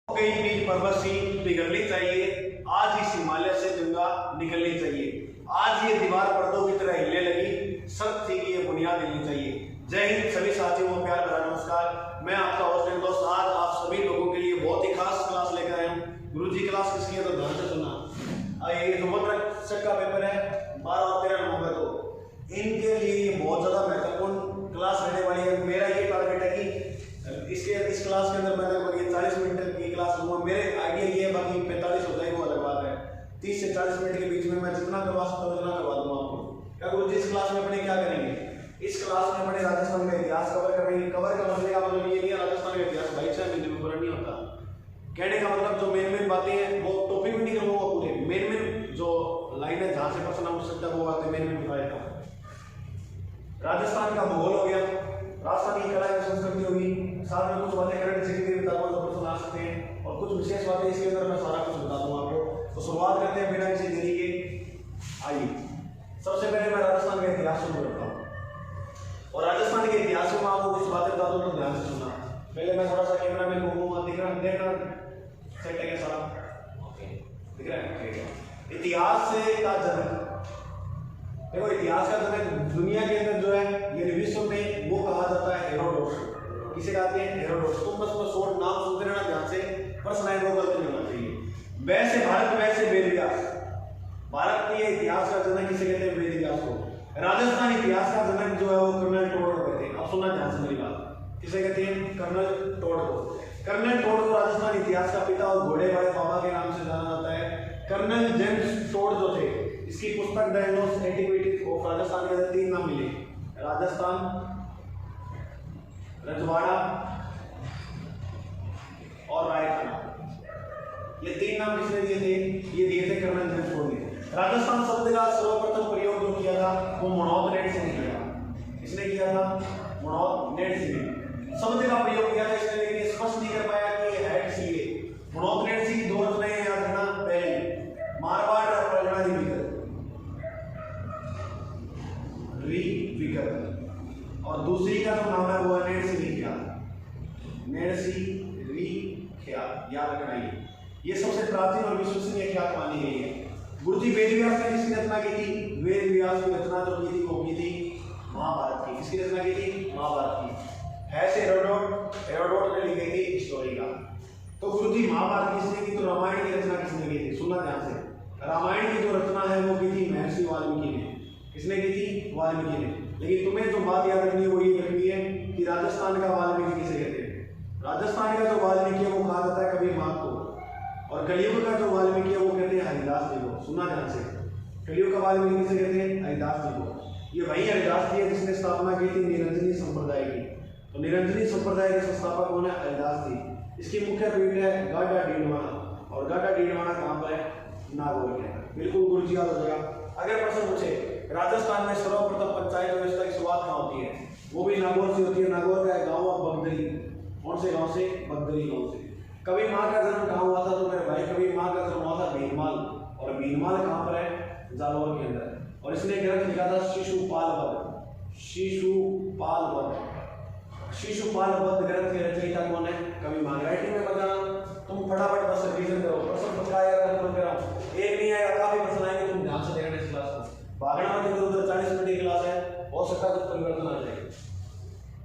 कहीं भी पर्वत पिघलनी चाहिए, आज इस हिमालय से गंगा निकलनी चाहिए। आज ये दीवार पर्दों की तरह हिले लगी, शर्त थी कि ये बुनियाद हिलनी चाहिए। जय हिंद सभी साथियों को प्यार भरा नमस्कार। मैं आपका होस्ट एंड दोस्त आज आप सभी लोगों के लिए बहुत ही खास क्लास लेकर आया हूँ। गुरुजी क्लास किसकी है तो ध्यान से सुनना। ये रोमन का पेपर है 12 और 13 नवंबर को। इनके लिए ये बहुत ज्यादा महत्वपूर्ण क्लास रहने वाली है। मेरा ये टारगेट है कि इस क्लास के अंदर मैं लगभग 40 मिनट की क्लास लूँगा। मेरे आइडिया ये है, बाकी 45 हो जाए वो अलग बात है। 30 से 40 मिनट के बीच में मैं जितना करवा सकता हूँ उतना करवा दूंगा आपको। क्या गुरुजी इस क्लास में अपने क्या करेंगे? इस क्लास में अपने राजस्थान का इतिहास कवर करेंगे। कवर करने का मतलब ये नहीं है राजस्थान का इतिहास भाई साहब हिंदी में पूरा नहीं होता। कहने का मतलब जो मेन बातें हैं वो टॉपिक में नहीं करूँगा पूरे, मेन जो लाइन है जहाँ से प्रश्न पूछ सकता है वो बातें मेन बताया था। राजस्थान का भूगोल हो गया, राजस्थान की कला एवं संस्कृति होगी, साथ में कुछ बातें करंट स्थिति भी बताऊंगा जो प्रश्न आ सकते हैं, और कुछ विशेष बातें इसके अंदर मैं सारा कुछ बता दूंगा आपको। तो शुरुआत करते हैं बिना किसी देरी के। आइए सबसे पहले मैं राजस्थान का इतिहास शुरू करता हूँ, और राजस्थान के इतिहास में आपको कुछ बातें बता दूँ तो ध्यान से सुनना। पहले मैं थोड़ा सा कैमरा मैन को घूमूंगा, दिख रहा सेट है सारा, दिख रहा है। इतिहास से का जनक, देखो इतिहास का जनक दुनिया के अंदर जो है ये विश्व में वो कहा जाता है हेरोडोटस। किसे कहते हैं? हेरोडोटस। तुम बस मैं शॉर्ट नाम सुनते रहना ध्यान से, प्रश्न आए वो गलत नहीं होना चाहिए। वैसे भारत वैसे वेद व्यास, भारत के इतिहास का जनक किसे कहते हैं? वेद व्यास को। राजस्थान इतिहास का जनक जो है वो कर्नल टोड को कहते हैं। अब सुनना ध्यान से मेरी बात, किसे कहते हैं? कर्नल टोड को। कर्नल टोड को राजस्थान इतिहास का पिता और घोड़े वाले बाबा के नाम से जाना जाता है। कर्नल जेम्स टोड जो थे, इसकी पुस्तक the Enos antiquities of Rajasthan के अंदर 3 नाम मिले, राजस्थान, रजवाड़ा और रायखाना। ये 3 नाम किसने दिए थे? ये दिए थे कर्नल जेम्स टोड ने। राजस्थान शब्द का सर्वप्रथम प्रयोग जो किया था वो मनोहर नेट से किया था। किसने किया था? मनोहर नेट से शब्द का प्रयोग किया था इसने, लेकिन स्पष्ट नहीं कर पाया कि ये है किसलिए। मनोहर नेट से 2 रचनाएं याद रखना, पहली मारवाड़ और रिविकर, और दूसरी का जो नाम है वो है नेड़सी ख्यात, याद रखना। ये सबसे प्राचीन और विश्वसनीय ख्यात मानी गई है। गुरुजी वेद व्यास ने किसकी रचना की थी? वेद व्यास की रचना जो की थी वो की थी महाभारत की। किसकी रचना की थी? महाभारत की। है से हेरोडोट ने लिखी थी स्टोरी का। तो गुरुजी महाभारत किसने की? तो रामायण की रचना किसने की थी? सुनना ध्यान से। रामायण की जो रचना है वो की थी महर्षि वाल्मीकि ने। किसने की थी? वाल्मीकि ने। लेकिन तुम्हें जो बात याद रखनी है वो ये रखनी है कि राजस्थान का वाल्मीकि किसे कहते हैं? राजस्थान का जो वाल्मीकि है वो कहा जाता है कबीर माँ को, और कलयुग का जो वाल्मीकि है वो कहते हैं हरिदास जी को। सुनना ध्यान से, कलयुग का वाल्मीकि किसे कहते हैं? हरिदास जी को। ये वही हरिदास जी है जिसने स्थापना की थी निरंजनी संप्रदाय की। तो निरंजनी संप्रदाय के संस्थापक कौन है? हरिदास जी। इसकी मुख्य पीठ है गाडा डीडवाना, और गाडा डीडवाना कहाँ पर है? नागौर के। बिल्कुल गुरुजी याद हो जाएगा। अगर प्रश्न पूछे राजस्थान में सर्वप्रथम पंचायत व्यवस्था की शुरुआत कहाँ होती है? वो भी नागौर से होती है। नागौर का गाँव है बगदरी। कौन से गांव से? बगदरी गांव से। कभी माँ का जन्म कहाँ हुआ था? तो मेरे भाई कभी माँ का जन्म हुआ था भीनमाल, और भीनमाल कहाँ पर है? जालौर के अंदर। और इसने ग्रंथ लिखा था शिशुपाल वध ग्रंथ के रचयिता कौन है? कभी माँ। राइटिंग में बताना, तुम फटाफट बस रिवीजन करो। प्रश्न पकाया एक नहीं आएगा, काफी प्रश्न आएंगे, तुम ध्यान से देखना इस क्लास को। भागना मत, इधर 40 मिनट की क्लास है, हो सकता है कुछ परिवर्तन आ जाए।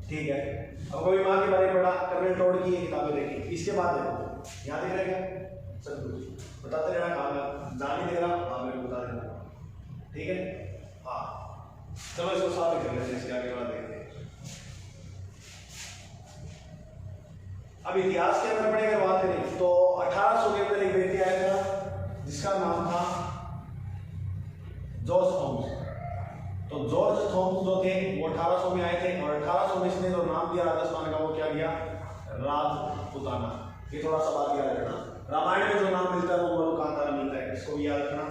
ठीक है, अब कभी माँ के बारे में पढ़ा, कर्नल टोड की किताबें देखी। इसके बाद देखो यहाँ देख रहे क्या सब कुछ बताते रहना, काम जान नहीं दे रहा हाँ मेरे को बता देना, ठीक है। हाँ चलो इसको साथ कर लेते हैं, इसके आगे वाला देखते हैं। अब इतिहास के अंदर पढ़े अगर बात करें तो 1800 के अंदर एक व्यक्ति आया था जिसका नाम था जॉर्ज थॉमस। तो जॉर्ज थॉमस जो थे वो 1800 में आए थे, और 1800 में इसने जो नाम दिया राजस्थान का वो क्या दिया? राजपुताना। ये थोड़ा सा बात याद रखना, रामायण में जो नाम मिलता है वो मरुकांतारा मिलता है, इसको भी याद रखना।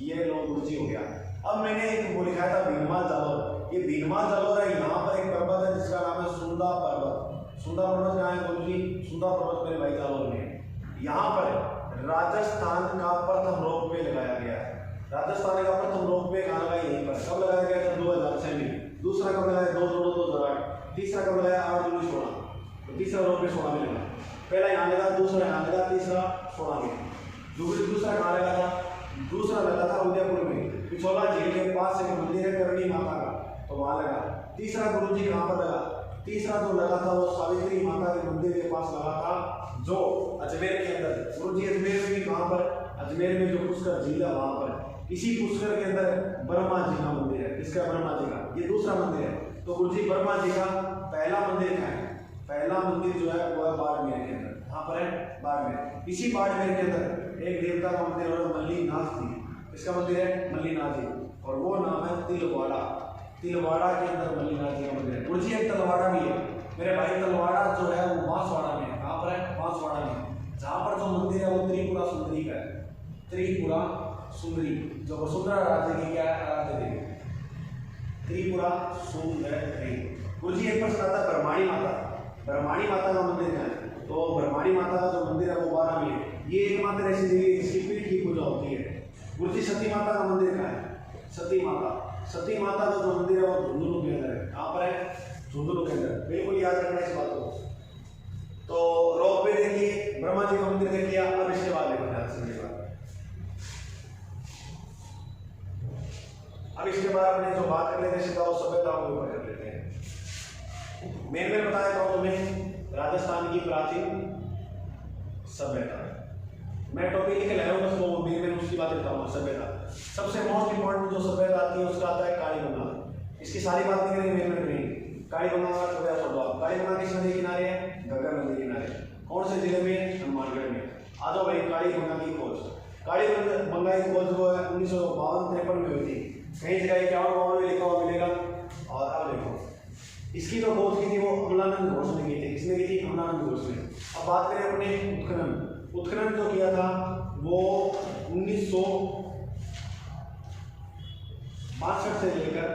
ये लोग गुरुजी हो गया। अब मैंने एक वो लिखा था भीनमाल जालौर। ये भीनमाल जालौर है, यहाँ पर एक पर्वत है जिसका नाम है सुंदा पर्वत। सुंदा पर्वत कहाँ है गुरुजी? सुंदा पर्वत मेरे भाई जालौर में। यहाँ पर राजस्थान का प्रथम रोपवे लगाया गया है। राजस्थान का प्रथम रोपवे कहाँ लगा? यहीं पर। कब लगाया गया था? 2006 में। दूसरा कब लगाया? 2/2/2008। तीसरा कब लगाया? 8 जून 16। तो तीसरा रोपवे 16 में लगा। पहला यहाँ लगा, दूसरा यहाँ लगा, दूसरा लगा था उदयपुर में, पिछोला झील के पास एक मंदिर है करणी माता का, तो वहां लगा। तीसरा गुरुजी कहाँ पर लगा? तीसरा जो लगा था वो सावित्री माता के मंदिर के पास लगा था, जो अजमेर के अंदर। गुरुजी अजमेर में भी कहाँ पर? अजमेर में जो पुष्कर झील है वहां पर। इसी पुष्कर के अंदर ब्रह्मा जी का मंदिर है। किसका? ब्रह्मा जी का। ये दूसरा मंदिर है। तो गुरुजी ब्रह्मा जी का पहला मंदिर क्या है? पहला मंदिर जो है वो है बाड़मेर के अंदर। कहाँ पर है? बाड़मेर। इसी बाड़मेर के अंदर एक देवता का मंदिर है मल्लीनाथ जी। इसका मंदिर है मल्लीनाथ जी, और वो नाम है तिलवाड़ा। तिलवाड़ा के अंदर मल्लीनाथ जी का मंदिर है। गुरुजी एक तलवाड़ा भी है मेरे भाई। तलवाड़ा जो है वो बांसवाड़ा में है। कहाँ पर है? बांसवाड़ा में। जहाँ पर जो मंदिर है वो त्रिपुरा सुंदरी का है। त्रिपुरा सुंदरी जो वसुंधरा राज्य की क्या है? आराध्य देवी, त्रिपुरा सुंदरी। गुरुजी एक प्रश्न आता है ब्रह्माणी माता। ब्रह्माणी माता का मंदिर है, तो ब्रह्माणी माता का जो मंदिर है वो 12 में है। ये एकमात्र ऐसी देवी है जिसकी पीठ की पूजा होती है। गुरुजी सती माता का मंदिर कहाँ है? सती माता। सती माता का जो मंदिर है वो झुंझुनू के अंदर है। कहाँ पर है? झुंझुनू के अंदर। बिल्कुल याद रखना इस बात को। तो रोप वे देखिए, ब्रह्मा जी का मंदिर देख लिया। अब इसके बाद देखो ध्यान से मेरी बात। अब इसके बाद अपने जो बात कर लेते हैं सीधा वो सभ्यताओं के ऊपर कर लेते हैं। मैंने बताया था तुम्हें राजस्थान की प्राचीन सभ्यता। मैं टॉपिक लिख लाया हूँ, बस वो मैं उसकी बात करता हूँ। सभ्यता सबसे मोस्ट इंपॉर्टेंट जो सभ्यता आती है उसका आता है कालीबंगा। इसकी सारी बात नहीं करेंगे, मेरे में नहीं। कालीबंगा का थोड़ा छोड़ो आप। कालीबंगा किस नदी किनारे है? घग्गर नदी किनारे। कौन से जिले में? हनुमानगढ़ में। आ जाओ भाई, कालीबंगा की खोज। कालीबंगा की खोज जो है 1952-53 में हुई थी। कई जगह 51 में लिखा हुआ मिलेगा। और अब देखो, इसकी जो खोज की थी वो अमलानंद घोष ने की थी। किसने की थी? अमलानंद घोष ने। अब बात करें अपने उत्खनन। उत्खनन जो किया था वो 1962 से लेकर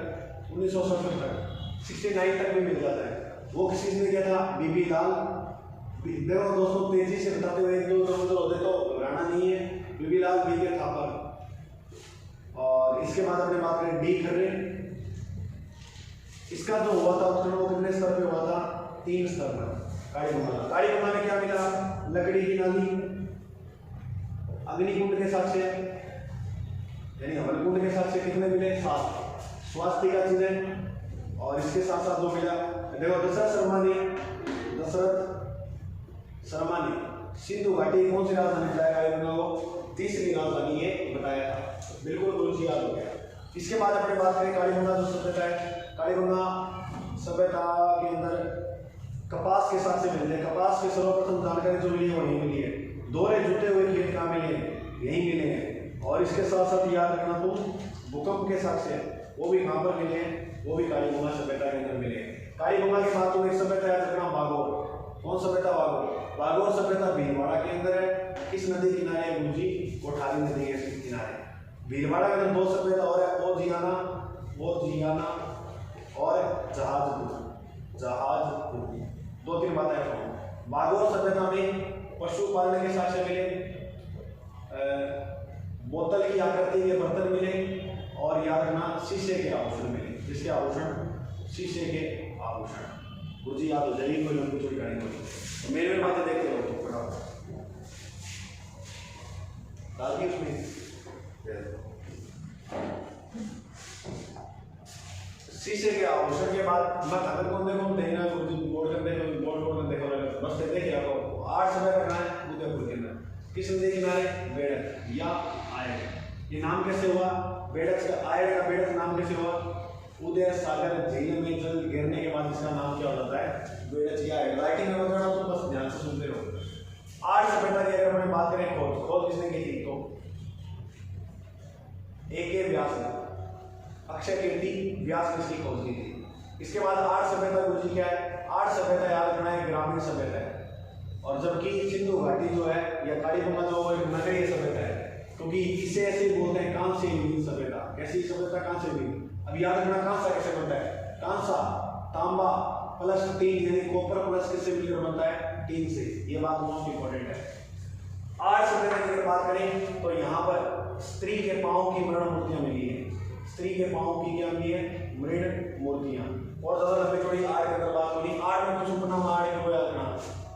1967 तक 69 तक भी मिल जाता है। वो किसने किया था? बीबी लाल। देखो दोस्तों, तेजी से बताते हुए एक दो होते तो घबराना नहीं है। बीबी लाल, बीबी थापर। और इसके बाद अपने बात करें डी खर्रे। इसका जो हुआ था उत्खनन वो कितने स्तर पे हुआ था? 3 स्तर पर। कालीबंगा में क्या मिला? लकड़ी की नाली, अग्निकुंड के साक्ष्य यानी हवलकुंड के साक्ष्य कितने मिले? 7। स्वास्तिका चिन्ह, और इसके साथ साथ जो मिला देखो दशरथ शर्मा ने सिंधु घाटी कौन सी राजधानी बताया कालीबंगा को? तीसरी राजधानी ये बताया था। बिल्कुल गुरुजी याद हो गया। इसके बाद अपने बात करें कालीबंगा जो सभ्यता है। कालीबंगा सभ्यता के अंदर कपास के साथ से मिलते हैं। कपास की सर्वप्रथम जानकारी जो मिली है वही मिली है। दोहरे जुटे हुए खेत कहाँ मिले? यही मिले हैं। और इसके साथ साथ याद रखना तुम भूकंप के साक्ष्य वो भी कहाँ पर मिले हैं? वो भी कालीबंगा सभ्यता के अंदर मिले हैं। कालीबंगा के बाद तुम एक सभ्यता याद रखना, बागोर। कौन सभ्यता? बागोर। बागोर सभ्यता भीलवाड़ा के अंदर है। किस नदी किनारे है गुरुजी? कोठारी नदी के किनारे। भीलवाड़ा के अंदर 2 सभ्यता और है, वो जियाना और जहाजपुर। 2-3 बातें कहूँ। बागोर सभ्यता में पशु पालने के साक्ष्य मिले, बोतल की आकृति के बर्तन मिले, और याद रखना शीशे के आभूषण मिले। जिसके आभूषण? शीशे के आभूषण। गुरुजी याद हो जाएगी, कोई लंबी चोरी गाड़ी बोली तो मेरे बातें देखते रहो। डालिए उसमें शीशे के आभूषण के बाद मत अगर कौन देखो देखना बोर्ड कर देखो, बोर्ड देखो, बस देख आपको 8 समय करना है। उदयपुर के अंदर किस नदी किनारे? बेड़क या आयड़। ये नाम कैसे हुआ? बेड़क का, आयड़ का बेड़क नाम कैसे हुआ? उदय सागर झील में जल गिरने के बाद इसका नाम क्या हो जाता है? बेड़क या आयड़। राइटिंग में बताना तो बस ध्यान से सुनते रहो। 8 सभ्यता की अगर अपने बात करें खोज किसने की थी? तो A.K. व्यास ने, अक्षय कीर्ति व्यास ने इसकी खोज की थी। इसके बाद 8 सभ्यता गुरुजी क्या है? 8 सभ्यता याद रखना है ग्रामीण सभ्यता है। और जबकि सिंधु घाटी जो है या कालीबंगा जो है एक नगरीय सभ्यता है, क्योंकि इसे ऐसे बोलते हैं कांस्य युगीन सभ्यता। कैसी सभ्यता? कांस्य युगीन। अब याद रखना कांसा कैसे बनता है? कांसा तांबा प्लस टीन यानी कॉपर प्लस किससे मिलकर बनता है? टीन से। ये बात मोस्ट इंपॉर्टेंट है। 8 सभ्यता की अगर बात करें तो यहाँ पर स्त्री के पांव की मृण मूर्तियां मिली है। स्त्री के पांव की क्या मिली है? मृण मूर्तियां। और ज्यादा लंबी चौड़ी आड़ की अगर बात होगी, आड़ में कुछ उपनाम आड़ को याद रखना।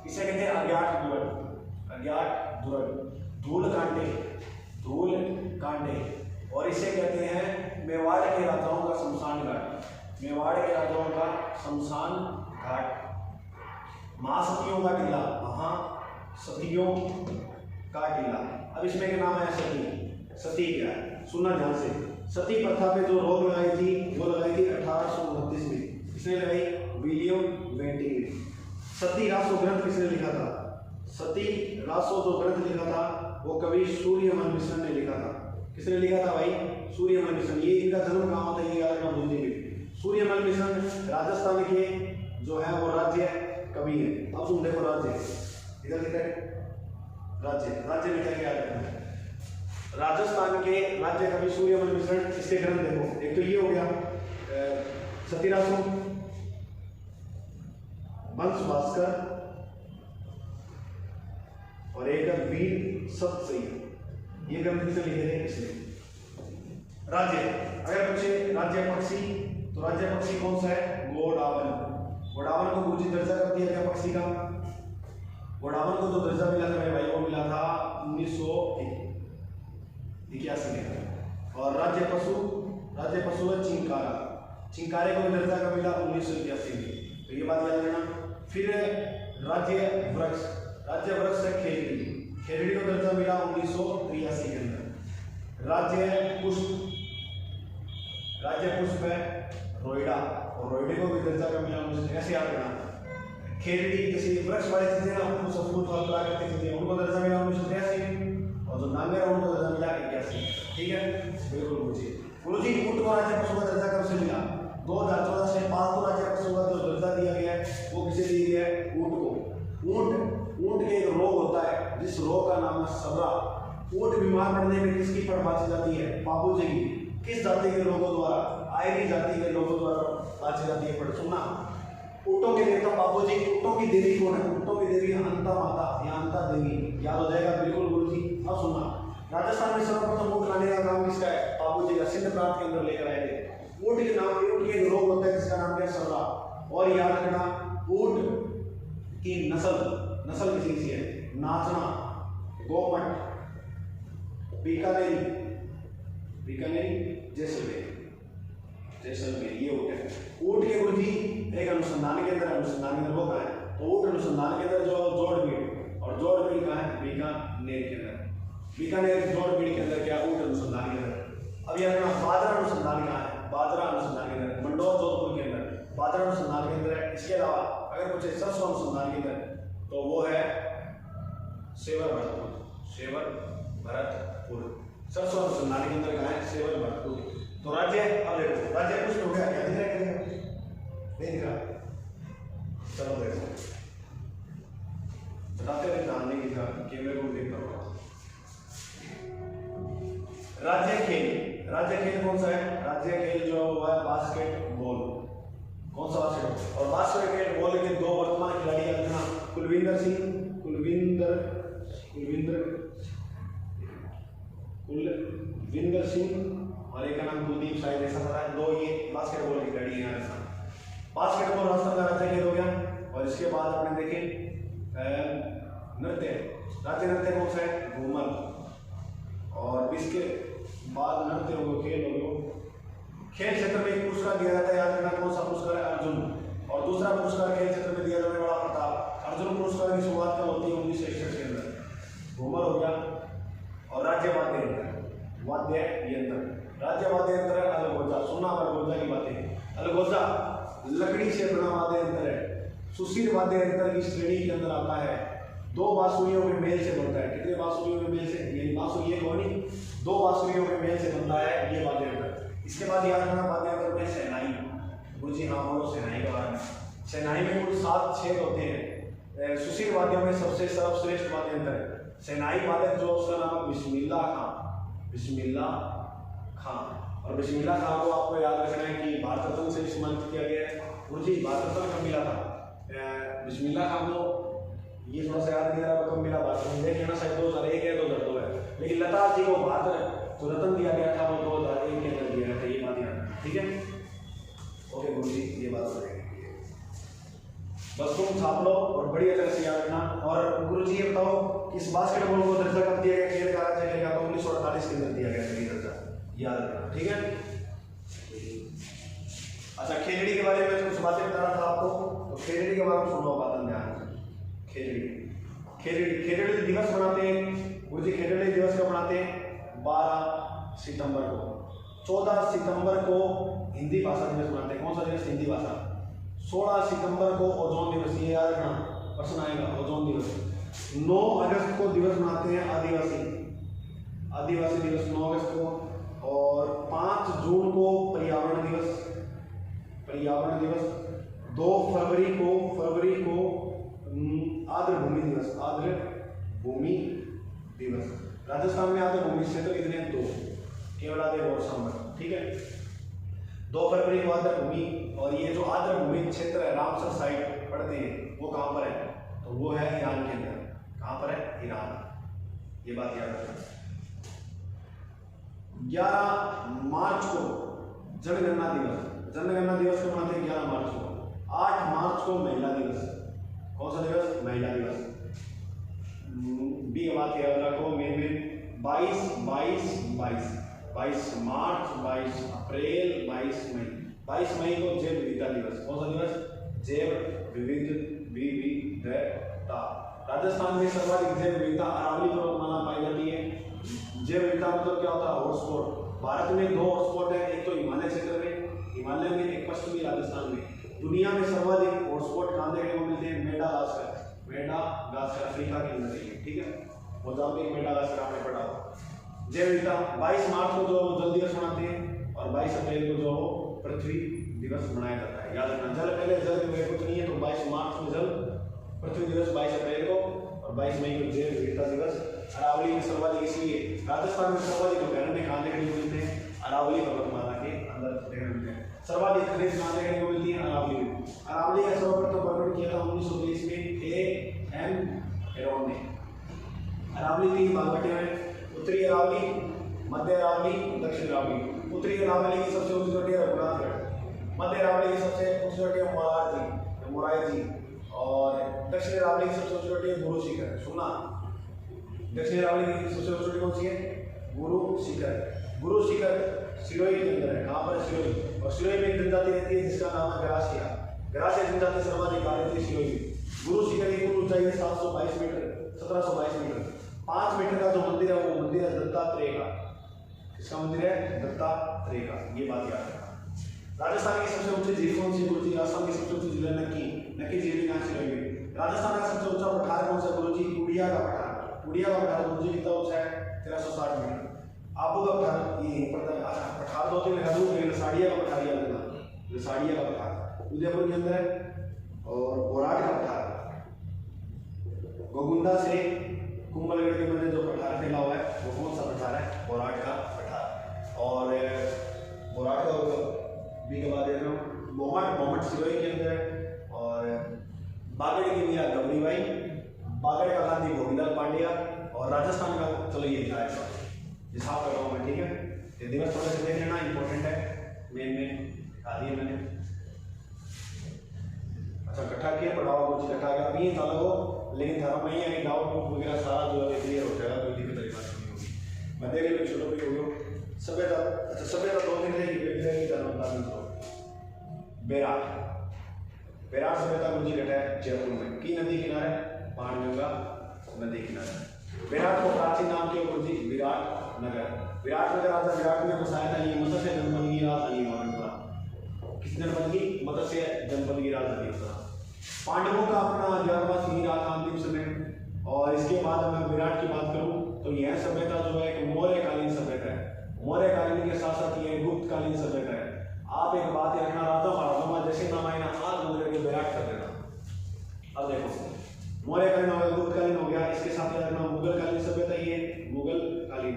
इसे कहते हैं अज्ञात दुर्ग। अज्ञात दुर्ग, धूल कांटे धूल कांटे, और इसे कहते हैं मेवाड़ के राजाओं का शमशान घाट। मेवाड़ के राजाओं का शमशान घाट। महासतियों का टीला, महासतियों का टीला। अब इसमें क्या नाम है? सती। सती क्या है? सुनना ध्यान से। सती प्रथा पे जो रोक लगाई थी वो लगाई थी 1829 में। किसने लगाई? विलियम बेंटिंग ने। सती रासो ग्रंथ किसने लिखा था? सती रासो जो ग्रंथ लिखा था वो कवि सूर्यमल मिश्र ने लिखा था। किसने लिखा था भाई? सूर्यमल मिश्र। ये इनका जन्म कहाँ होता है ये याद रखना भूलिए। सूर्यमल मिश्र राजस्थान के जो है वो राज्य कवि है। अब तुम देखो राज्य इधर लिखा है, राज्य राज्य लिखा है, याद रखना। राजस्थान के राज्य कवि सूर्यमल मिश्र। इसके ग्रंथ देखो, एक तो ये हो गया सतीरासो, वंश भास्कर, और एक वीर सतसई। ये ग्रंथ किसने लिखे थे? इसने। राज्य अगर पूछे राज्य पक्षी तो राज्य पक्षी कौन सा है? गोडावन। गोडावन को गुरुजी दर्जा कर दिया गया पक्षी का। गोडावन को जो दर्जा मिला था मेरे भाई वो मिला था 1981 में। और राज्य पशु है चिंकारा। चिंकारे को भी दर्जा का मिला 1981 में। तो ये बात याद रखना। फिर राज्य वृक्ष है खेरड़ी। खेरड़ी को दर्जा मिला 1983 के अंदर। राज्य पुष्प है रोइडा, और रोइडे को भी दर्जा का मिला 1983। ऐसे याद रखना। खेरड़ी जैसे वृक्ष वाली चीजें ना, उनको सपूत और प्राकृतिक चीजें, उनको दर्जा मिला 1983, और जो नांगर है उनको दर्जा मिला 81। ठीक है, बिल्कुल गुरुजी। ऊंट को राज्य पशु का दर्जा कब से मिला? 2014 से पालतू राज्य पशु का जो दर्जा दिया गया है वो किसे दिया गया है? ऊंट को। ऊंट के एक रोग होता है जिस रोग का नाम है सबरा। ऊंट बीमार पड़ने में किसकी पड़ बाची जाती है? पापूजी की। किस जाति के लोगों द्वारा? आयरी जाति के लोगों द्वारा बाची जाती है पड़। सुनना, ऊंटों के देवता पापूजी। ऊंटों की देवी कौन है? ऊंटों की देवी अंता माता या अंता देवी। याद हो जाएगा बिल्कुल गुरुजी। अब सुनना, राजस्थान में सर्वप्रथम ऊंट लाने का काम किसका है? पापूजी का। सिंध प्रांत के अंदर लेकर आए थे। ऊंट के नाम ऊंट के रोग होता है जिसका नाम क्या है? सबरा। और याद रखना, ऊंट की नस्ल किसी की है? नाचना, गोमट, बीकानेरी, जैसलमेर, ये ऊंट है। ऊंट के गुरुजी एक अनुसंधान के अंदर वो कहाँ है? तो ऊंट अनुसंधान के अंदर जो जोड़बीड़, और जोड़बीड़ कहाँ है? बीकानेर के अंदर। बीकानेर जोड़बीड़ के अंदर क्या? ऊंट अनुसंधान के अंदर। अब यार बाजरा अनुसंधान कहाँ है? बाजरा अनुसंधान के अंदर। मंडौर जोधपुर के अंदर बाजरा अनुसंधान के अंदर है। इसके अलावा अगर कुछ सरसों अनुसंधान के अंदर तो वो है सेवर भरतपुर। सरसों अनुसंधान के अंदर कहाँ है? सेवर भरतपुर। तो राज्य, अब देखो राज्य कुछ हो गया, क्या दिख रहा है? नहीं दिख रहा? चलो देखो, बताते रहे, ध्यान नहीं दिखा, कैमरे को देखता होगा। राज्य खेल कौन सा है? राज्य खेल जो हुआ है बास्केटबॉल। कौन सा बास्केटबॉल? और बास्केटबॉल के दो वर्तमान खिलाड़ी याद रखना, कुलविंदर सिंह और एक का नाम कुलदीप, शायद ऐसा पता है। दो ये बास्केटबॉल के खिलाड़ी हैं। बास्केटबॉल राजस्थान का राज्य खेल हो गया। और इसके बाद अपने देखें नृत्य। राज्य नृत्य कौन सा है? घूमर। और इसके बाद नृत्य हो गया, खेल हो गया। खेल क्षेत्र में एक पुरस्कार दिया जाता है, याद रखना कौन सा पुरस्कार है? अर्जुन। और दूसरा पुरस्कार खेल क्षेत्र में दिया जाने वाला प्रताप। अर्जुन पुरस्कार की शुरुआत कब होती है? 1961 के अंदर। घूमर हो गया। और राज्य वाद्य यंत्र, राज्य वाद्य यंत्र है अलगोजा। सुनना अलगोजा की बातें। अलगोजा लकड़ी से बना वाद्य यंत्र है। सुशील वाद्य यंत्र की श्रेणी के अंदर आता है। दो बांसुरियों के मेल से बनता है। कितने बांसुरियों के मेल से? यानी बांसुरी एक होनी, दो बांसुरियों के मेल से बनता है ये वाद्य यंत्र। इसके बाद याद रखना वाद्य यंत्र में शहनाई। गुरुजी हाँ बोलो शहनाई के बारे में। शहनाई में कुल 7 छेद होते हैं। सुशील वाद्यों में सबसे सर्वश्रेष्ठ वाद्य यंत्र है शहनाई वादक, जो उसका नाम है बिस्मिल्ला खां। और बिस्मिल्ला खां को आपको याद रखना है कि भारत रत्न से सम्मानित किया गया है। गुरुजी भारत रत्न कब मिला था? बिस्मिल्ला खां को ये थोड़ा सा याद नहीं आ रहा कब मिला भारत रत्न, देख लेना, शायद 2001 है 2002 है। लेकिन लता जी को भारत जो रत्न दिया गया था वो 2001 के अंदर दिया गया था। ये बात याद, ठीक है? ओके गुरुजी, ये बात हो जाएगी, बस तुम छाप लो और बढ़िया तरह से याद रखना। और गुरुजी ये बताओ कि इस बास्केटबॉल को दर्जा कब दिया गया खेल का? राज्य खेल का 1948 इसके अंदर दिया गया सभी दर्जा, याद रखना, ठीक है। अच्छा, खेजड़ी के बारे में कुछ बातें बता रहा था आपको, तो खेजड़ी के बारे में सुनो बात ध्यान से। खेजड़ी दिवस मनाते हैं वो जी, खेजड़ी दिवस कब मनाते हैं? 12 सितंबर को। 14 सितंबर को हिंदी भाषा दिवस मनाते हैं। कौन सा दिवस? हिंदी भाषा। 16 सितंबर को ओजोन दिवस, ये याद रखना, प्रश्न आएगा, ओजोन दिवस। 9 अगस्त को दिवस मनाते हैं आदिवासी दिवस 9 अगस्त को। और 5 जून को पर्यावरण दिवस। 2 फरवरी को आर्द्र भूमि दिवस। राजस्थान में आर्द्र भूमि क्षेत्र कितने हैं? 2, केवलादेव और सांबर, ठीक है। 2 फरवरी को आर्द्र भूमि, और ये जो आर्द्र भूमि क्षेत्र है रामसर साइड पड़ते हैं, वो कहाँ पर है? तो वो है ईरान के अंदर। कहाँ पर है? ईरान। ये बात याद रखना। 11 मार्च को जनगणना दिवस को मनाते हैं 11 मार्च को। 8 मार्च को महिला दिवस। कौन सा दिवस? महिला दिवस। बी का बात याद रखो, में 22 मार्च, 22 अप्रैल, 22 मई। 22 मई को जैव विविधता दिवस। कौन सा दिवस? जैव विविधता। राजस्थान में सर्वाधिक जैव विविधता अरावली पर्वतमाला पाई जाती है। जैव विविधता मतलब क्या होता है? हॉटस्पॉट। भारत में 2 हॉटस्पॉट है, एक तो हिमालय क्षेत्र में, हिमालय में, एक पश्चिमी राजस्थान में। दुनिया में सर्वाधिक हॉटस्पॉट कहाँ देखने को मिलते हैं? मेडागास्कर अफ्रीका के अंदर है, ठीक है। मोजाम्बिक, मेडागास्कर आपने पढ़ा हो। जैव विविधता 22 मार्च को जो जल दिवस मनाते हैं, और 22 अप्रैल को जो पृथ्वी दिवस मनाया जाता है, याद रखना। जल पहले जल कुछ नहीं है, तो 22 मार्च को जल पृथ्वी दिवस, 22 अप्रैल को, और 22 मई को जैव विविधता दिवस। अरावली में सर्वाधिक, इसलिए राजस्थान में सर्वाधिक अभ्यारण्य कहाँ देखने को मिलते हैं? अरावली पर्वतमाला के अंदर देखने को मिलते हैं। सर्वाधिक खनिज कहाँ देखने को मिलती है? अरावली में। अरावली का सर्वप्रथम वर्णन किया था 1923 में A.M. हेरोन ने। अरावली 3 भाग बटे हैं, उत्तरी अरावली, मध्य अरावली, दक्षिण अरावली। उत्तरी अरावली की सबसे ऊंची चोटी है रघुनाथगढ़। मध्य अरावली की सबसे ऊंची चोटी है मोराई जी। और दक्षिण अरावली की सबसे ऊंची चोटी है गुरु शिखर। सुना, दक्षिण अरावली की सबसे ऊंची चोटी कौन सी है? गुरु शिखर सिरोही के अंदर है। कहाँ पर है? सिरोही। और सिरोही में एक जनजाति रहती है जिसका नाम है गरासिया जनजाति सर्वाधिक रहती है सिरोही। गुरु शिखर की कुल ऊंचाई है 1722 मीटर। 5 मीटर का जो मंदिर है वो मंदिर है दत्तात्रेय का। किसका मंदिर है? दत्तात्रेय का। ये बात याद रखना। राजस्थान की सबसे ऊंची झील कौन सी? गुरुजी। राजस्थान की सबसे ऊंची झील है नक्की झील कहाँ सिरोही में। राजस्थान का सबसे ऊंचा पठार कौन सा? गुरुजी, टूडिया का पठार। गुरुजी कितना ऊंचा है? 1360 मीटर। आबू का पठार, ये पठार 2-3 लगा दूं, लसाड़िया का पठार याद रखना। लसाड़िया का पठार उदयपुर के अंदर है। और बोराट का पठार गोगुंडा से कुंभलगढ़ के मध्य जो पठार फैला हुआ है वो कौन सा पठार है? बोराट का पठार। और बोराट का बी के बाद दे रहा हूँ, बोमट सिरोही के अंदर है। और बागड़ की मीरा गबरीबाई, बागड़ का गांधी गोविंदलाल पांड्या। और राजस्थान का, चलो ये जाएगा हिसाब कर रहा हूँ मैं, ठीक है। ये दिवस थोड़ा सा देख लेना, इंपॉर्टेंट है। मेन दिखा दिए मैंने। अच्छा, इकट्ठा किया, पढ़ाओ कुछ इकट्ठा किया, अभी चालू हो, लेकिन धर्म में ही है, डाउट वगैरह सारा जो है क्लियर हो जाएगा, कोई दिक्कत वाली बात नहीं होगी। मैं देख लीजिए छोटो भी हो गया। सभ्यता, अच्छा सभ्यता 2 दिन रहेगी, बेराट सभ्यता मुझे घटा है जयपुर में, की नदी किनारे, पानगंगा नदी किनारे। विराट को प्राचीन नाम के गुरुजी विराट नगर राजा विराट ने बसाया था। ये मत्स्य जनपद की राजधानी हुआ था। किस जनपद की? मत्स्य जनपद की राजधानी होता। पांडवों का अपना 11वां सिंह रहा था अंतिम समय। और इसके बाद मैं विराट की बात करूं तो यह सभ्यता जो है एक मौर्यकालीन सभ्यता है। मौर्यकालीन के साथ साथ ये गुप्तकालीन सभ्यता है। आप एक बात याद रखना, राजा महाराजा जैसे नाम आए ना, हाथ मुंह करके विराट कर देना। अब देखो, मौर्यकालीन हो गया, गुप्तकालीन हो गया, इसके साथ याद रखना मुगलकालीन सभ्यता, ये मुगलकालीन।